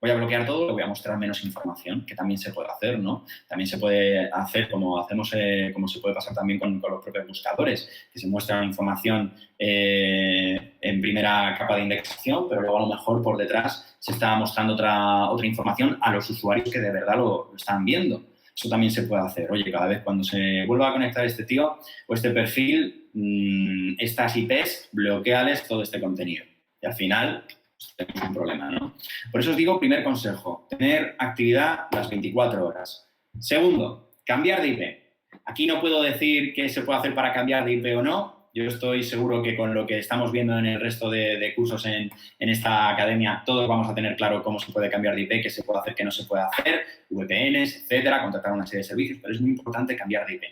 Voy a bloquear todo, le voy a mostrar menos información, que también se puede hacer, ¿no? También se puede hacer como se puede pasar también con los propios buscadores, que se muestra información en primera capa de indexación, pero luego a lo mejor por detrás se está mostrando otra información a los usuarios que de verdad lo están viendo. eso también se puede hacer. Oye, cada vez cuando se vuelva a conectar este tío o este perfil, estas IPs, bloqueales todo este contenido. Y al final, pues, tenemos un problema, ¿no? Por eso os digo, primer consejo, tener actividad las 24 horas. Segundo, cambiar de IP. Aquí no puedo decir qué se puede hacer para cambiar de IP o no. Yo estoy seguro que con lo que estamos viendo en el resto de cursos en esta academia, todos vamos a tener claro cómo se puede cambiar de IP, qué se puede hacer, qué no se puede hacer, VPNs, etcétera, contratar una serie de servicios, pero es muy importante cambiar de IP.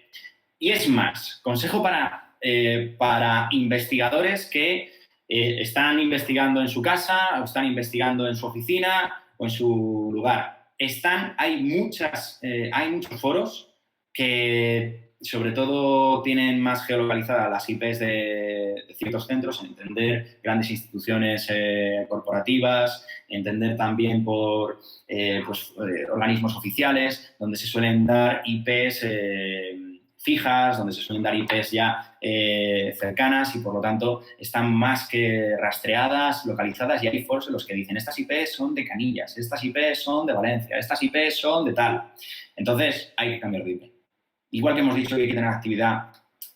Y es más, consejo para investigadores que están investigando en su casa o están investigando en su oficina o en su lugar. Hay muchos foros que sobre todo tienen más geolocalizadas las IPs de ciertos centros, entender grandes instituciones corporativas, entender también por organismos oficiales, donde se suelen dar IPs fijas, donde se suelen dar IPs ya cercanas y, por lo tanto, están más que rastreadas, localizadas, y hay foros en los que dicen estas IPs son de Canillas, estas IPs son de Valencia, estas IPs son de tal. Entonces, hay que cambiar de IP. Igual que hemos dicho que hay que tener actividad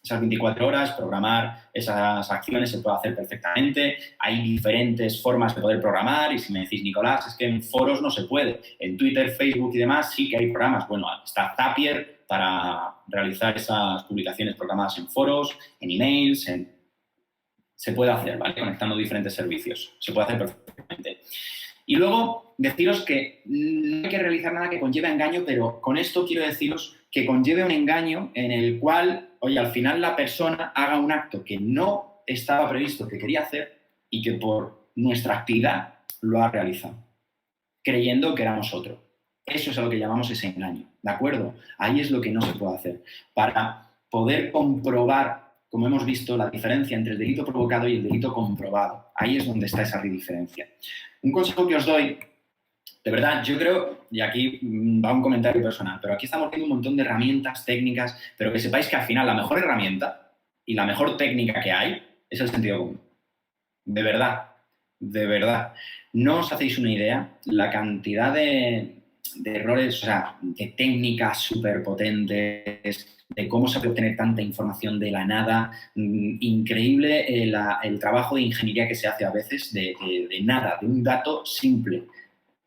esas 24 horas, programar esas acciones se puede hacer perfectamente. Hay diferentes formas de poder programar y si me decís, Nicolás, es que en foros no se puede. En Twitter, Facebook y demás sí que hay programas. Bueno, está Zapier para realizar esas publicaciones programadas en foros, en emails, se puede hacer, ¿vale? Conectando diferentes servicios. Se puede hacer perfectamente. Y luego, deciros que no hay que realizar nada que conlleve engaño, pero con esto quiero deciros que conlleve un engaño en el cual, oye, al final la persona haga un acto que no estaba previsto que quería hacer y que por nuestra actividad lo ha realizado, creyendo que éramos otro. Eso es a lo que llamamos ese engaño, ¿de acuerdo? Ahí es lo que no se puede hacer. Para poder comprobar, como hemos visto, la diferencia entre el delito provocado y el delito comprobado. Ahí es donde está esa diferencia. Un consejo que os doy, de verdad, yo creo, y aquí va un comentario personal, pero aquí estamos viendo un montón de herramientas, técnicas, pero que sepáis que al final la mejor herramienta y la mejor técnica que hay es el sentido común. De verdad, de verdad. No os hacéis una idea la cantidad de errores, o sea, de técnicas súper potentes, de cómo se puede obtener tanta información de la nada. Increíble el trabajo de ingeniería que se hace a veces de nada, de un dato simple.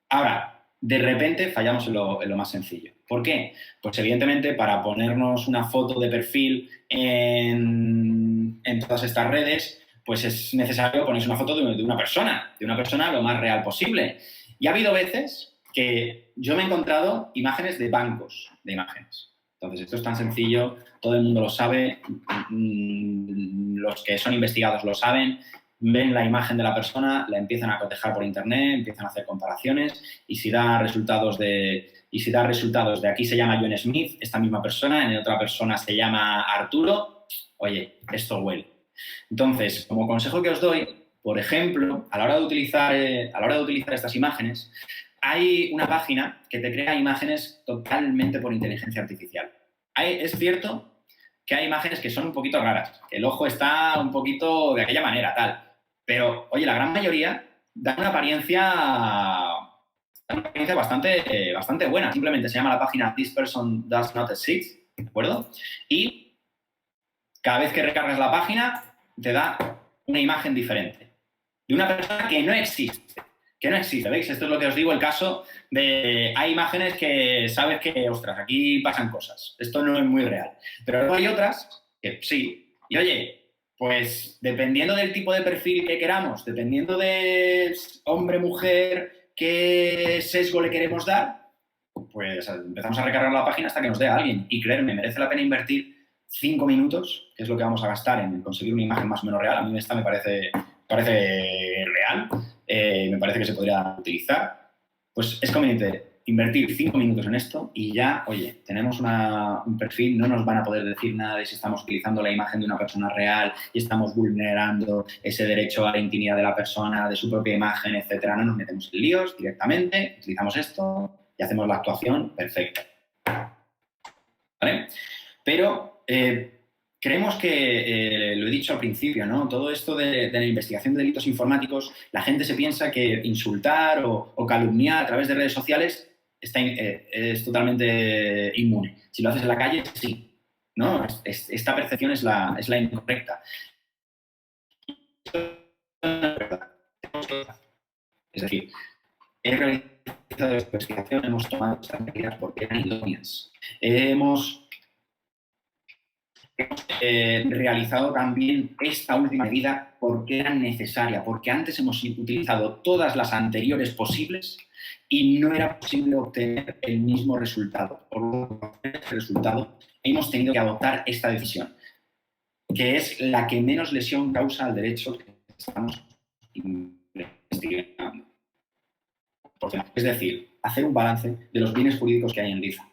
Ahora, de repente fallamos en lo más sencillo. ¿Por qué? Pues evidentemente para ponernos una foto de perfil en todas estas redes, pues es necesario ponerse una foto de una persona lo más real posible. Y ha habido veces que yo me he encontrado imágenes de bancos de imágenes. Entonces, esto es tan sencillo, todo el mundo lo sabe, los que son investigados lo saben, ven la imagen de la persona, la empiezan a cotejar por internet, empiezan a hacer comparaciones y si da resultados de aquí se llama John Smith, esta misma persona, en otra persona se llama Arturo, oye, esto huele. Entonces, como consejo que os doy, por ejemplo, a la hora de utilizar estas imágenes, hay una página que te crea imágenes totalmente por inteligencia artificial. Es cierto que hay imágenes que son un poquito raras, que el ojo está un poquito de aquella manera, tal. Pero, oye, la gran mayoría dan una apariencia bastante buena. Simplemente se llama la página This Person Does Not Exist, ¿de acuerdo? Y cada vez que recargas la página te da una imagen diferente de una persona que no existe. ¿Veis? Esto es lo que os digo, el caso de... Hay imágenes que sabes que, ostras, aquí pasan cosas. Esto no es muy real. Pero luego hay otras que sí. Y oye, pues dependiendo del tipo de perfil que queramos, dependiendo de hombre, mujer, qué sesgo le queremos dar, pues empezamos a recargar la página hasta que nos dé a alguien. Y creerme, merece la pena invertir 5 minutos, que es lo que vamos a gastar en conseguir una imagen más o menos real. A mí esta me parece real. Me parece que se podría utilizar, pues es conveniente invertir 5 minutos en esto y ya, oye, tenemos un perfil, no nos van a poder decir nada de si estamos utilizando la imagen de una persona real y estamos vulnerando ese derecho a la intimidad de la persona, de su propia imagen, etcétera. No nos metemos en líos directamente, utilizamos esto y hacemos la actuación perfecta. ¿Vale? Pero creemos que, lo he dicho al principio, ¿no? Todo esto de la investigación de delitos informáticos, la gente se piensa que insultar o calumniar a través de redes sociales es totalmente inmune. Si lo haces en la calle, sí. ¿No? Esta percepción es la incorrecta. Es decir, he realizado esta investigación, hemos tomado estas medidas porque eran idóneas. Hemos realizado también esta última medida porque era necesaria, porque antes hemos utilizado todas las anteriores posibles y no era posible obtener el mismo resultado. Por obtener ese resultado, hemos tenido que adoptar esta decisión, que es la que menos lesión causa al derecho que estamos investigando. Es decir, hacer un balance de los bienes jurídicos que hay en Liza.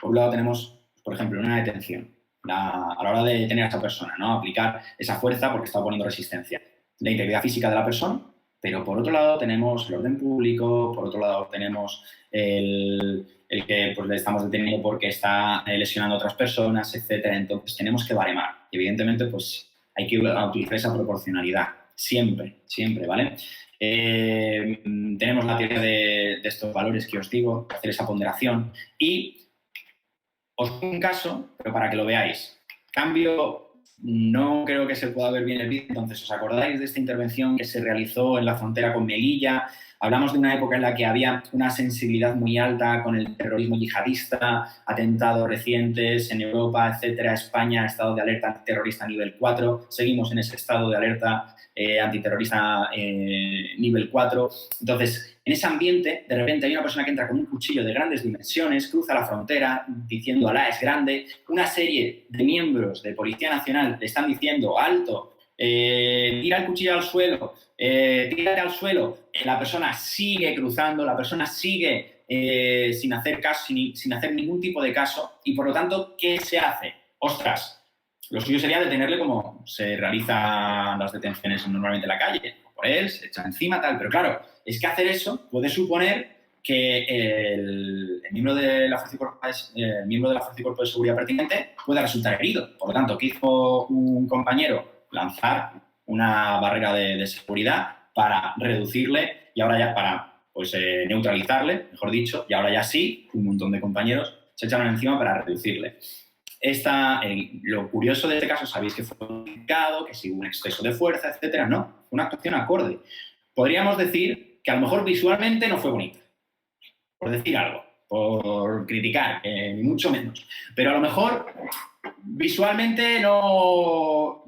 Por un lado tenemos, por ejemplo, una detención. A la hora de detener a esta persona, ¿no? Aplicar esa fuerza porque está oponiendo resistencia. La integridad física de la persona, pero por otro lado tenemos el orden público, por otro lado tenemos el que pues, le estamos deteniendo porque está lesionando a otras personas, etcétera. Entonces tenemos que baremar. Y evidentemente pues hay que utilizar esa proporcionalidad. Siempre, siempre, ¿vale? Tenemos la teoría de estos valores que os digo, hacer esa ponderación y os doy un caso, pero para que lo veáis. Cambio, no creo que se pueda ver bien el vídeo, entonces, ¿os acordáis de esta intervención que se realizó en la frontera con Melilla? Hablamos de una época en la que había una sensibilidad muy alta con el terrorismo yihadista, atentados recientes en Europa, etcétera. España, estado de alerta antiterrorista nivel 4. Seguimos en ese estado de alerta antiterrorista nivel 4. Entonces, en ese ambiente, de repente hay una persona que entra con un cuchillo de grandes dimensiones, cruza la frontera diciendo Alá es grande, una serie de miembros de Policía Nacional le están diciendo alto, tira el cuchillo al suelo, tírate al suelo, la persona sigue cruzando, la persona sigue sin hacer caso, sin hacer ningún tipo de caso y por lo tanto, ¿qué se hace? ¡Ostras! Lo suyo sería detenerle como se realizan las detenciones normalmente en la calle. Por él, se echa encima, tal. Pero claro, es que hacer eso puede suponer que el miembro de la Fuerza y Cuerpo de Seguridad pertinente pueda resultar herido. Por lo tanto, ¿qué hizo un compañero? Lanzar una barrera de seguridad para reducirle y ahora ya para pues, neutralizarle, mejor dicho, y ahora ya sí, un montón de compañeros se echaron encima para reducirle. Lo curioso de este caso, sabéis que fue complicado, que si hubo un exceso de fuerza, etcétera. No, fue una actuación acorde. Podríamos decir que a lo mejor visualmente no fue bonita, por decir algo, por criticar, ni mucho menos. Pero a lo mejor visualmente no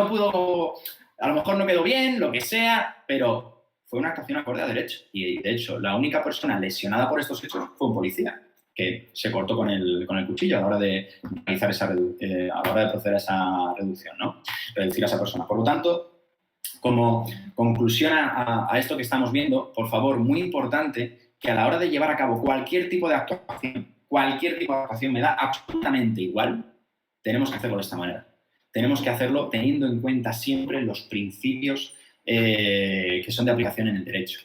pudo, a lo mejor no quedó bien, lo que sea, pero fue una actuación acorde a derecho. Y de hecho, la única persona lesionada por estos hechos fue un policía, que se cortó con el cuchillo a la hora de realizar a la hora de proceder a esa reducción, ¿no? Reducir a esa persona. Por lo tanto, como conclusión a esto que estamos viendo, por favor, muy importante que a la hora de llevar a cabo cualquier tipo de actuación me da absolutamente igual, tenemos que hacerlo de esta manera. Tenemos que hacerlo teniendo en cuenta siempre los principios que son de aplicación en el derecho.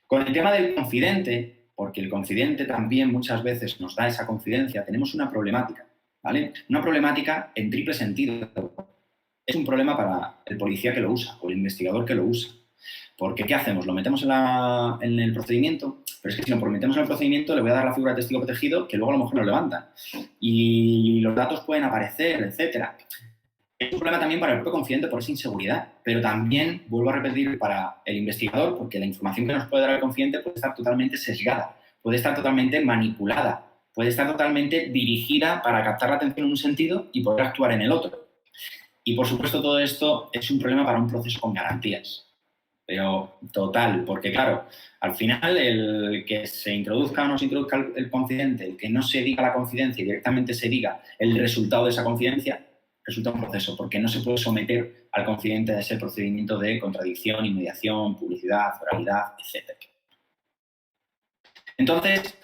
Con el tema del confidente, porque el confidente también muchas veces nos da esa confidencia, tenemos una problemática, ¿vale? Una problemática en triple sentido. Es un problema para el policía que lo usa o el investigador que lo usa. Porque, ¿qué hacemos? ¿Lo metemos en el procedimiento? Pero es que si lo metemos en el procedimiento, le voy a dar la figura de testigo protegido que luego a lo mejor lo levantan. Y los datos pueden aparecer, etcétera. Es un problema también para el propio confidente por esa inseguridad, pero también, vuelvo a repetir, para el investigador, porque la información que nos puede dar el confidente puede estar totalmente sesgada, puede estar totalmente manipulada, puede estar totalmente dirigida para captar la atención en un sentido y poder actuar en el otro. Y, por supuesto, todo esto es un problema para un proceso con garantías. Pero total, porque, claro, al final el que se introduzca o no se introduzca el confidente, el que no se diga la confidencia y directamente se diga el resultado de esa confidencia, resulta un proceso, porque no se puede someter al confidente a ese procedimiento de contradicción, inmediación, publicidad, oralidad, etc. Entonces,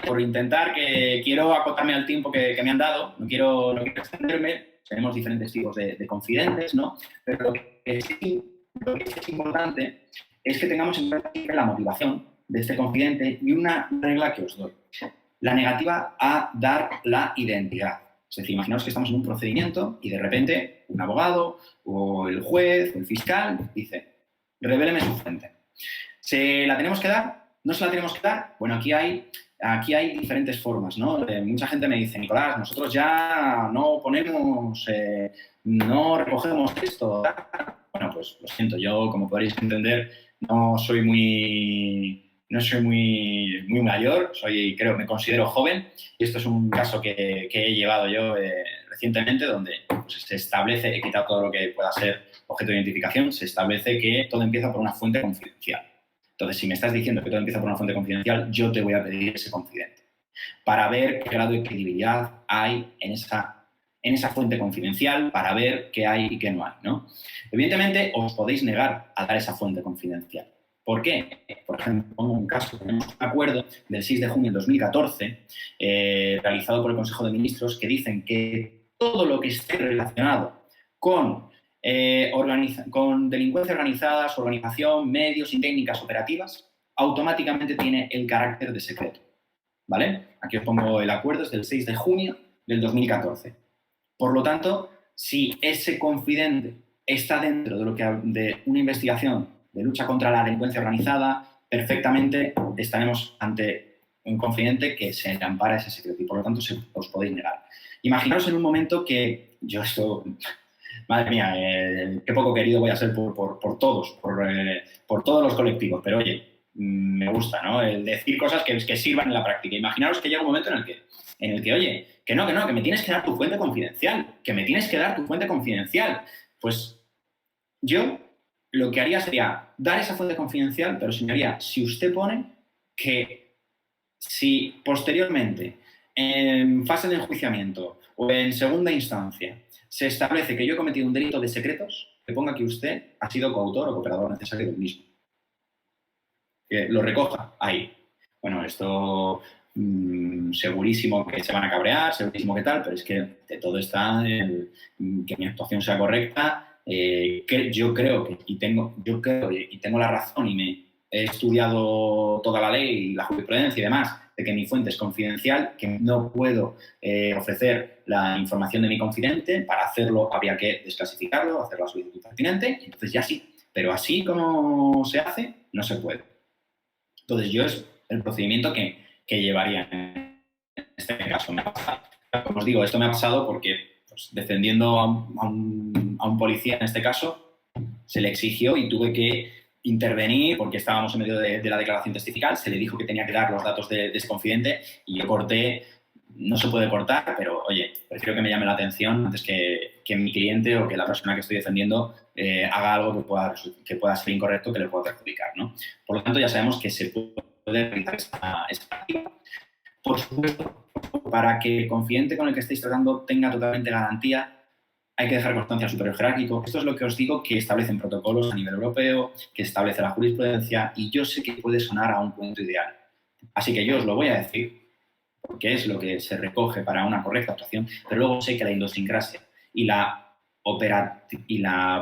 por intentar que quiero acotarme al tiempo que me han dado, no quiero extenderme, tenemos diferentes tipos de confidentes, ¿no? Pero lo que sí es importante es que tengamos en cuenta la motivación de este confidente y una regla que os doy. La negativa a dar la identidad. Es decir, imaginaos que estamos en un procedimiento y de repente un abogado o el juez o el fiscal dice, revéleme su fuente. ¿Se la tenemos que dar? ¿No se la tenemos que dar? Bueno, aquí hay diferentes formas, ¿no? Mucha gente me dice, Nicolás, nosotros ya no ponemos, no recogemos esto. Bueno, pues lo siento, yo, como podréis entender, no soy muy mayor, me considero joven, y esto es un caso que he llevado yo recientemente, donde pues, se establece, he quitado todo lo que pueda ser objeto de identificación, se establece que todo empieza por una fuente confidencial. Entonces, si me estás diciendo que todo empieza por una fuente confidencial, yo te voy a pedir ese confidente para ver qué grado de credibilidad hay en esa fuente confidencial, para ver qué hay y qué no hay, ¿no? Evidentemente, os podéis negar a dar esa fuente confidencial. ¿Por qué? Por ejemplo, pongo un caso, tenemos un acuerdo del 6 de junio de 2014 realizado por el Consejo de Ministros que dicen que todo lo que esté relacionado con delincuencia organizada, su organización, medios y técnicas operativas, automáticamente tiene el carácter de secreto, ¿vale? Aquí os pongo el acuerdo, es del 6 de junio del 2014. Por lo tanto, si ese confidente está dentro de una investigación de lucha contra la delincuencia organizada, perfectamente estaremos ante un confidente que se le ampara ese secreto y, por lo tanto, os podéis negar. Imaginaos en un momento que yo esto... Madre mía, qué poco querido voy a ser por todos, por todos los colectivos, pero oye, me gusta, ¿no? El decir cosas que sirvan en la práctica. Imaginaros que llega un momento en el que oye, que me tienes que dar tu fuente confidencial, Pues yo lo que haría sería dar esa fuente confidencial, pero señoría, si usted pone que si posteriormente, en fase de enjuiciamiento o en segunda instancia, se establece que yo he cometido un delito de secretos, que ponga que usted ha sido coautor o cooperador necesario del mismo. Que lo recoja ahí. Bueno, esto segurísimo que se van a cabrear, segurísimo que tal, pero es que de todo está que mi actuación sea correcta, que yo creo y tengo la razón y me he estudiado toda la ley y la jurisprudencia y demás, de que mi fuente es confidencial, que no puedo ofrecer la información de mi confidente. Para hacerlo habría que desclasificarlo, hacer la solicitud pertinente, y entonces ya sí. Pero así como se hace, no se puede. Entonces yo es el procedimiento que llevaría en este caso. Como os digo, esto me ha pasado porque pues, defendiendo a un policía en este caso, se le exigió y tuve que intervenir porque estábamos en medio de la declaración testifical, se le dijo que tenía que dar los datos de ese confidente y yo corté. No se puede cortar, pero oye, prefiero que me llame la atención antes que mi cliente o que la persona que estoy defendiendo haga algo que pueda ser incorrecto, que le pueda perjudicar, ¿no? Por lo tanto, ya sabemos que se puede realizar esta práctica. Por supuesto, para que el confidente con el que estéis tratando tenga totalmente garantía, hay que dejar constancia al superior jerárquico. Esto es lo que os digo que establecen protocolos a nivel europeo, que establece la jurisprudencia, y yo sé que puede sonar a un punto ideal. Así que yo os lo voy a decir, porque es lo que se recoge para una correcta actuación, pero luego sé que la idiosincrasia y la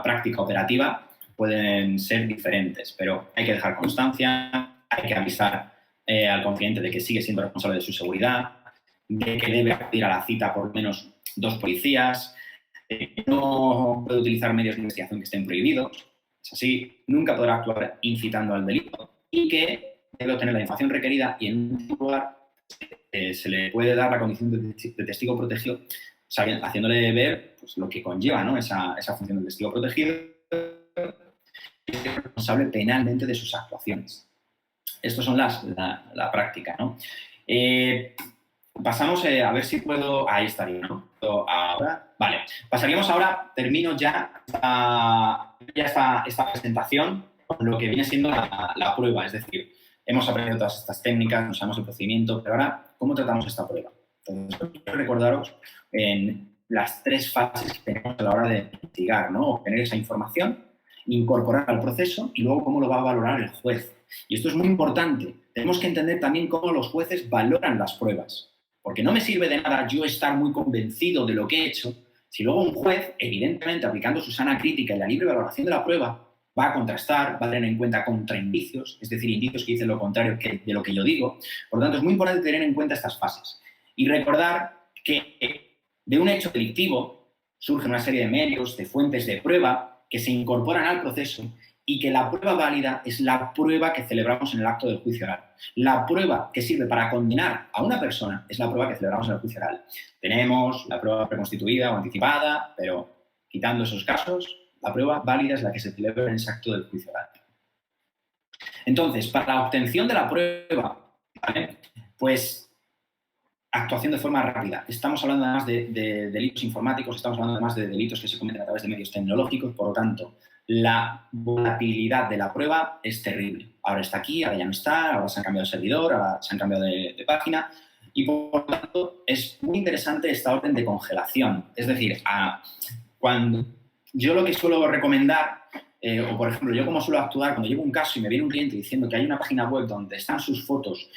práctica operativa pueden ser diferentes, pero hay que dejar constancia, hay que avisar al confidente de que sigue siendo responsable de su seguridad, de que debe acudir a la cita por lo menos 2 policías, que no puede utilizar medios de investigación que estén prohibidos, es así, nunca podrá actuar incitando al delito y que debe obtener la información requerida y en un último lugar se le puede dar la condición de testigo protegido, haciéndole ver pues, lo que conlleva, ¿no? esa función de testigo protegido, y es responsable penalmente de sus actuaciones. Estos son la práctica, ¿no? Pasamos a ver si puedo... Ahí estaría, ¿no? Ahora, vale. Pasaríamos ahora, termino ya esta presentación con lo que viene siendo la prueba, es decir, hemos aprendido todas estas técnicas, nos sabemos el procedimiento, pero ahora, ¿cómo tratamos esta prueba? Entonces, quiero recordaros en las 3 fases que tenemos a la hora de investigar, ¿no? Obtener esa información, incorporar al proceso y luego cómo lo va a valorar el juez. Y esto es muy importante. Tenemos que entender también cómo los jueces valoran las pruebas. Porque no me sirve de nada yo estar muy convencido de lo que he hecho si luego un juez, evidentemente, aplicando su sana crítica y la libre valoración de la prueba, va a contrastar, va a tener en cuenta contraindicios, es decir, indicios que dicen lo contrario de lo que yo digo. Por lo tanto, es muy importante tener en cuenta estas fases. Y recordar que de un hecho delictivo surge una serie de medios, de fuentes de prueba que se incorporan al proceso y que la prueba válida es la prueba que celebramos en el acto del juicio oral. La prueba que sirve para condenar a una persona es la prueba que celebramos en el juicio oral. Tenemos la prueba preconstituida o anticipada, pero quitando esos casos, la prueba válida es la que se celebra en ese acto del juicio oral. Entonces, para la obtención de la prueba, ¿vale? Pues actuación de forma rápida. Estamos hablando además de delitos informáticos, estamos hablando además de delitos que se cometen a través de medios tecnológicos, por lo tanto, la volatilidad de la prueba es terrible. Ahora está aquí, ahora ya no está, ahora se han cambiado de servidor, ahora se han cambiado de página y, por lo tanto, es muy interesante esta orden de congelación. Es decir, cuando yo lo que suelo recomendar, o por ejemplo, yo como suelo actuar cuando llevo un caso y me viene un cliente diciendo que hay una página web donde están sus fotos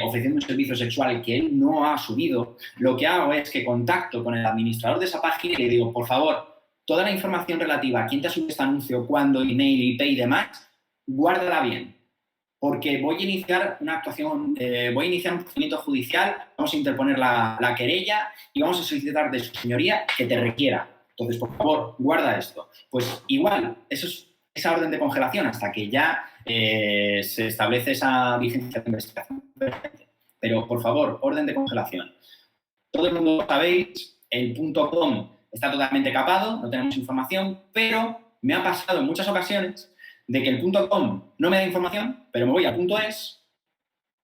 ofreciendo un servicio sexual que él no ha subido, lo que hago es que contacto con el administrador de esa página y le digo, por favor, toda la información relativa a quién te ha subido este anuncio, cuándo, email, IP y demás, guárdala bien. Porque voy a iniciar una actuación, voy a iniciar un procedimiento judicial, vamos a interponer la querella y vamos a solicitar de su señoría que te requiera. Entonces, por favor, guarda esto. Pues igual, eso es esa orden de congelación hasta que ya se establece esa vigencia de investigación. Pero, por favor, orden de congelación. Todo el mundo sabéis, el .com está totalmente capado, no tenemos información, pero me ha pasado en muchas ocasiones de que el .com no me da información, pero me voy al .es,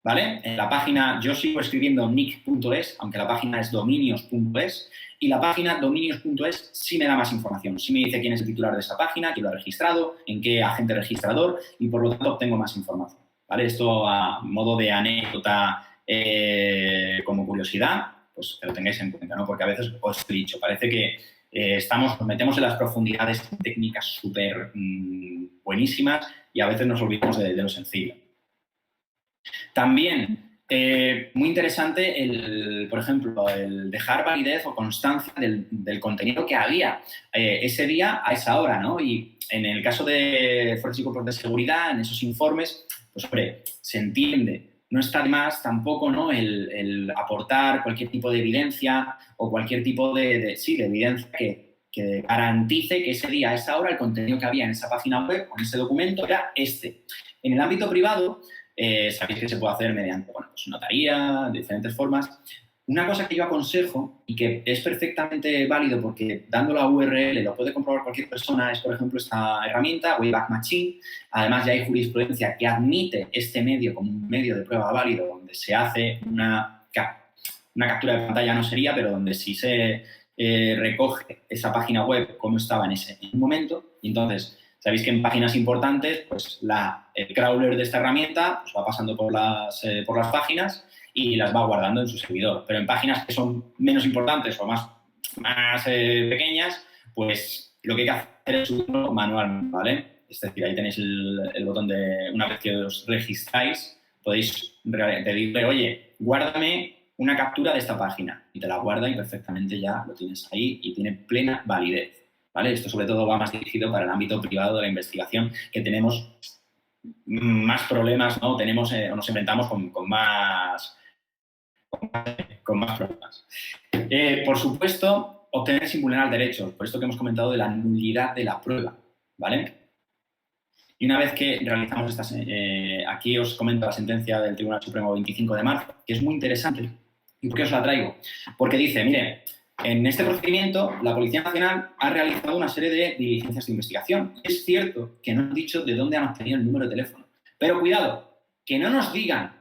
¿vale? En la página yo sigo escribiendo nick.es, aunque la página es dominios.es, y la página dominios.es sí me da más información. Sí me dice quién es el titular de esa página, quién lo ha registrado, en qué agente registrador, y por lo tanto obtengo más información, ¿vale? Esto a modo de anécdota como curiosidad, pues que lo tengáis en cuenta, ¿no? Porque a veces os he dicho, parece que nos metemos en las profundidades técnicas súper buenísimas y a veces nos olvidamos de lo sencillo. También, muy interesante, por ejemplo, el dejar validez o constancia del contenido que había ese día a esa hora, ¿no? Y en el caso de fuerzas y cuerpos de seguridad, en esos informes, pues, hombre, se entiende. No está de más tampoco, ¿no?, el aportar cualquier tipo de evidencia o cualquier tipo de evidencia que garantice que ese día, a esa hora, el contenido que había en esa página web o en ese documento era este. En el ámbito privado, sabéis que se puede hacer mediante, bueno, pues notaría, de diferentes formas. Una cosa que yo aconsejo y que es perfectamente válido porque dando la URL lo puede comprobar cualquier persona es, por ejemplo, esta herramienta, Wayback Machine. Además, ya hay jurisprudencia que admite este medio como un medio de prueba válido donde se hace una captura de pantalla, no sería, pero donde sí se recoge esa página web como estaba en ese momento. Y entonces, sabéis que en páginas importantes, pues el crawler de esta herramienta pues, va pasando por las páginas y las va guardando en su servidor. Pero en páginas que son menos importantes o más pequeñas, pues lo que hay que hacer es subirlo manualmente, ¿vale? Es decir, ahí tenéis el botón de, una vez que os registráis, podéis pedirle, oye, guárdame una captura de esta página y te la guarda y perfectamente ya lo tienes ahí y tiene plena validez, ¿vale? Esto sobre todo va más dirigido para el ámbito privado de la investigación, que tenemos más problemas, ¿no? Tenemos o nos enfrentamos con más problemas. Por supuesto, obtener sin vulnerar derechos, por esto que hemos comentado de la nulidad de la prueba, ¿vale? Y una vez que realizamos estas, aquí os comento la sentencia del Tribunal Supremo 25 de marzo, que es muy interesante. ¿Y por qué os la traigo? Porque dice, mire, en este procedimiento la Policía Nacional ha realizado una serie de diligencias de investigación. Es cierto que no han dicho de dónde han obtenido el número de teléfono, pero cuidado, que no nos digan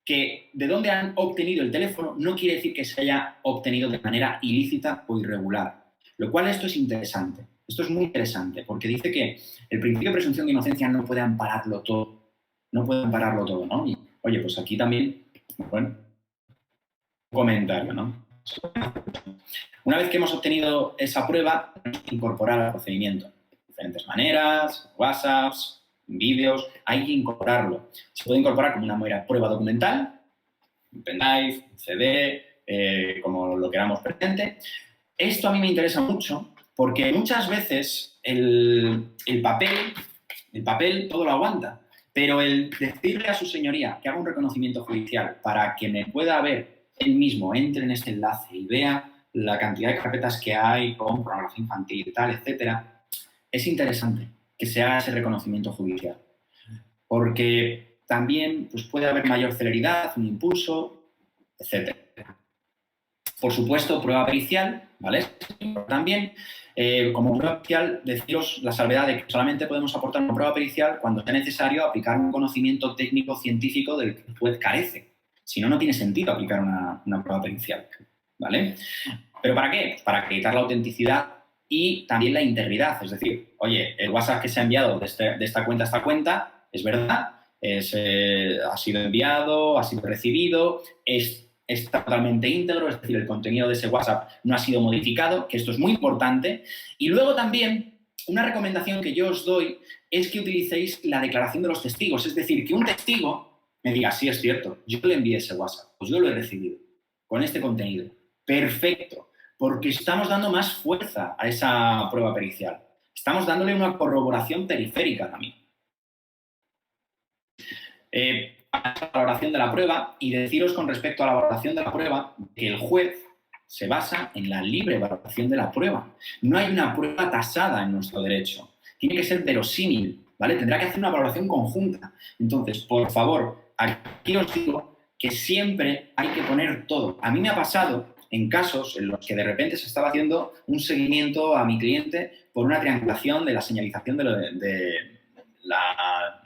que de dónde han obtenido el teléfono no quiere decir que se haya obtenido de manera ilícita o irregular. Lo cual esto es interesante. Esto es muy interesante porque dice que el principio de presunción de inocencia no puede ampararlo todo. No puede ampararlo todo, ¿no? Y, oye, pues aquí también, bueno, un comentario, ¿no? Una vez que hemos obtenido esa prueba, tenemos que incorporar al procedimiento. De diferentes maneras, WhatsApps, vídeos, hay que incorporarlo. Se puede incorporar como una mera prueba documental, un pendrive, un CD, como lo queramos presente. Esto a mí me interesa mucho porque muchas veces el papel todo lo aguanta, pero el decirle a su señoría que haga un reconocimiento judicial para que me pueda ver él mismo, entre en este enlace y vea la cantidad de carpetas que hay con pornografía infantil y tal, etcétera, es interesante. que se haga ese reconocimiento judicial. Porque también pues, puede haber mayor celeridad, un impulso, etc. Por supuesto, prueba pericial, ¿vale? También, como prueba pericial, deciros la salvedad de que solamente podemos aportar una prueba pericial cuando sea necesario aplicar un conocimiento técnico-científico del que el juez carece. Si no, no tiene sentido aplicar una prueba pericial, ¿vale? ¿Pero para qué? Pues para acreditar la autenticidad y también la integridad. Es decir, oye, el WhatsApp que se ha enviado de esta cuenta a esta cuenta es verdad, ha sido enviado, ha sido recibido, está totalmente íntegro, es decir, el contenido de ese WhatsApp no ha sido modificado, que esto es muy importante. Y luego también, una recomendación que yo os doy es que utilicéis la declaración de los testigos. Es decir, que un testigo me diga, sí, es cierto, yo le envié ese WhatsApp, pues yo lo he recibido con este contenido. Perfecto, porque estamos dando más fuerza a esa prueba pericial. Estamos dándole una corroboración periférica también. A la valoración de la prueba y deciros con respecto a la valoración de la prueba que el juez se basa en la libre valoración de la prueba. No hay una prueba tasada en nuestro derecho. Tiene que ser verosímil, ¿vale? Tendrá que hacer una valoración conjunta. Entonces, por favor, aquí os digo que siempre hay que poner todo. A mí me ha pasado en casos en los que de repente se estaba haciendo un seguimiento a mi cliente por una triangulación de la señalización de la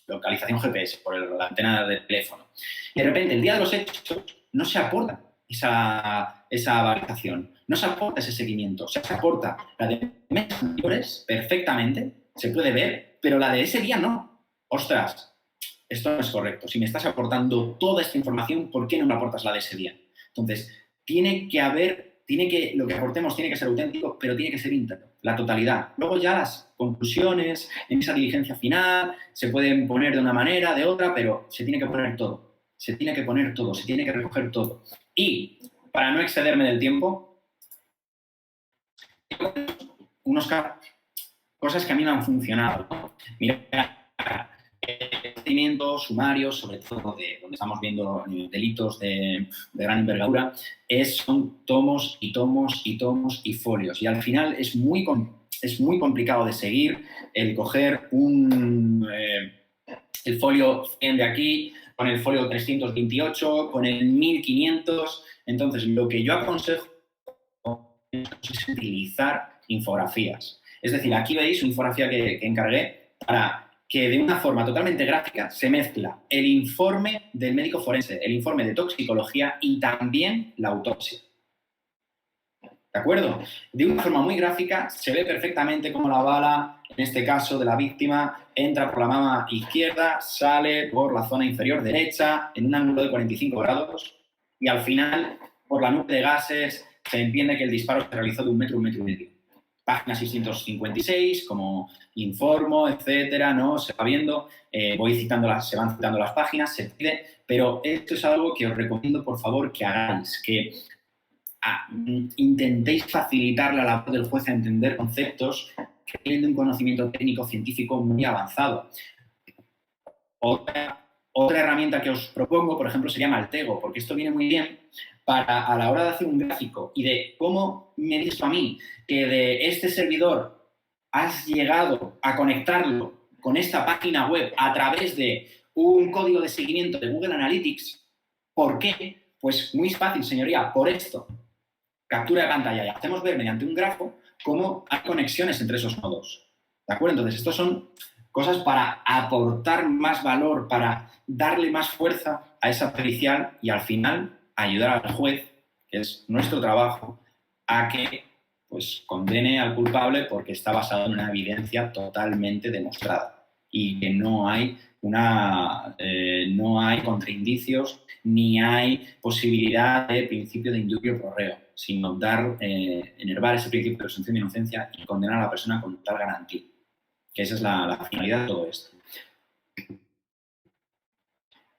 localización GPS, por la antena del teléfono. Y de repente, el día de los hechos, no se aporta esa validación, no se aporta ese seguimiento, se aporta la de meses anteriores perfectamente, se puede ver, pero la de ese día no. Ostras, esto no es correcto. Si me estás aportando toda esta información, ¿por qué no me aportas la de ese día? Entonces, lo que aportemos tiene que ser auténtico, pero tiene que ser íntegro, la totalidad. Luego ya las conclusiones en esa diligencia final se pueden poner de una manera, de otra, pero se tiene que poner todo. Se tiene que poner todo, se tiene que recoger todo. Y, para no excederme del tiempo, cosas que a mí me han funcionado, ¿no? Mira, procedimientos sumarios, sobre todo de donde estamos viendo delitos de gran envergadura, son tomos y tomos y tomos y folios. Y al final es muy complicado de seguir el coger el folio 100 de aquí, con el folio 328, con el 1500. Entonces, lo que yo aconsejo es utilizar infografías. Es decir, aquí veis una infografía que encargué para que de una forma totalmente gráfica se mezcla el informe del médico forense, el informe de toxicología y también la autopsia. ¿De acuerdo? De una forma muy gráfica se ve perfectamente cómo la bala, en este caso de la víctima, entra por la mama izquierda, sale por la zona inferior derecha en un ángulo de 45 grados y al final, por la nube de gases, se entiende que el disparo se realizó de 1 metro, 1,5 metros. Página 656, como informo, etcétera, ¿no? Se va viendo, se van citando las páginas, se pide, pero esto es algo que os recomiendo, por favor, que hagáis, que intentéis facilitar la labor del juez a entender conceptos que tienen un conocimiento técnico-científico muy avanzado. Otra herramienta que os propongo, por ejemplo, se llama Altego, porque esto viene muy bien para, a la hora de hacer un gráfico y de cómo me dices a mí que de este servidor has llegado a conectarlo con esta página web a través de un código de seguimiento de Google Analytics. ¿Por qué? Pues muy fácil, señoría, por esto. Captura de pantalla y hacemos ver mediante un grafo cómo hay conexiones entre esos nodos. ¿De acuerdo? Entonces, estos son cosas para aportar más valor, para darle más fuerza a esa pericial y al final ayudar al juez, que es nuestro trabajo, a que pues, condene al culpable porque está basado en una evidencia totalmente demostrada y que no hay contraindicios ni hay posibilidad de principio de indubio pro reo, sino enervar ese principio de presunción de inocencia y condenar a la persona con total garantía. Que esa es la finalidad de todo esto.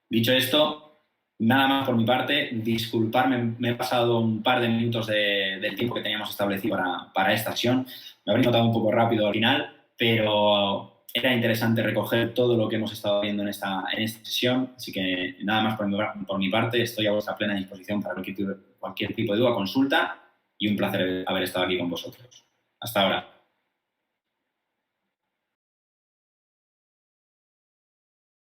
Dicho esto, nada más por mi parte. Disculparme, me he pasado un par de minutos del tiempo que teníamos establecido para esta sesión. Me habréis notado un poco rápido al final, pero era interesante recoger todo lo que hemos estado viendo en esta sesión. Así que nada más por mi parte. Estoy a vuestra plena disposición para cualquier tipo de duda, consulta y un placer haber estado aquí con vosotros. Hasta ahora.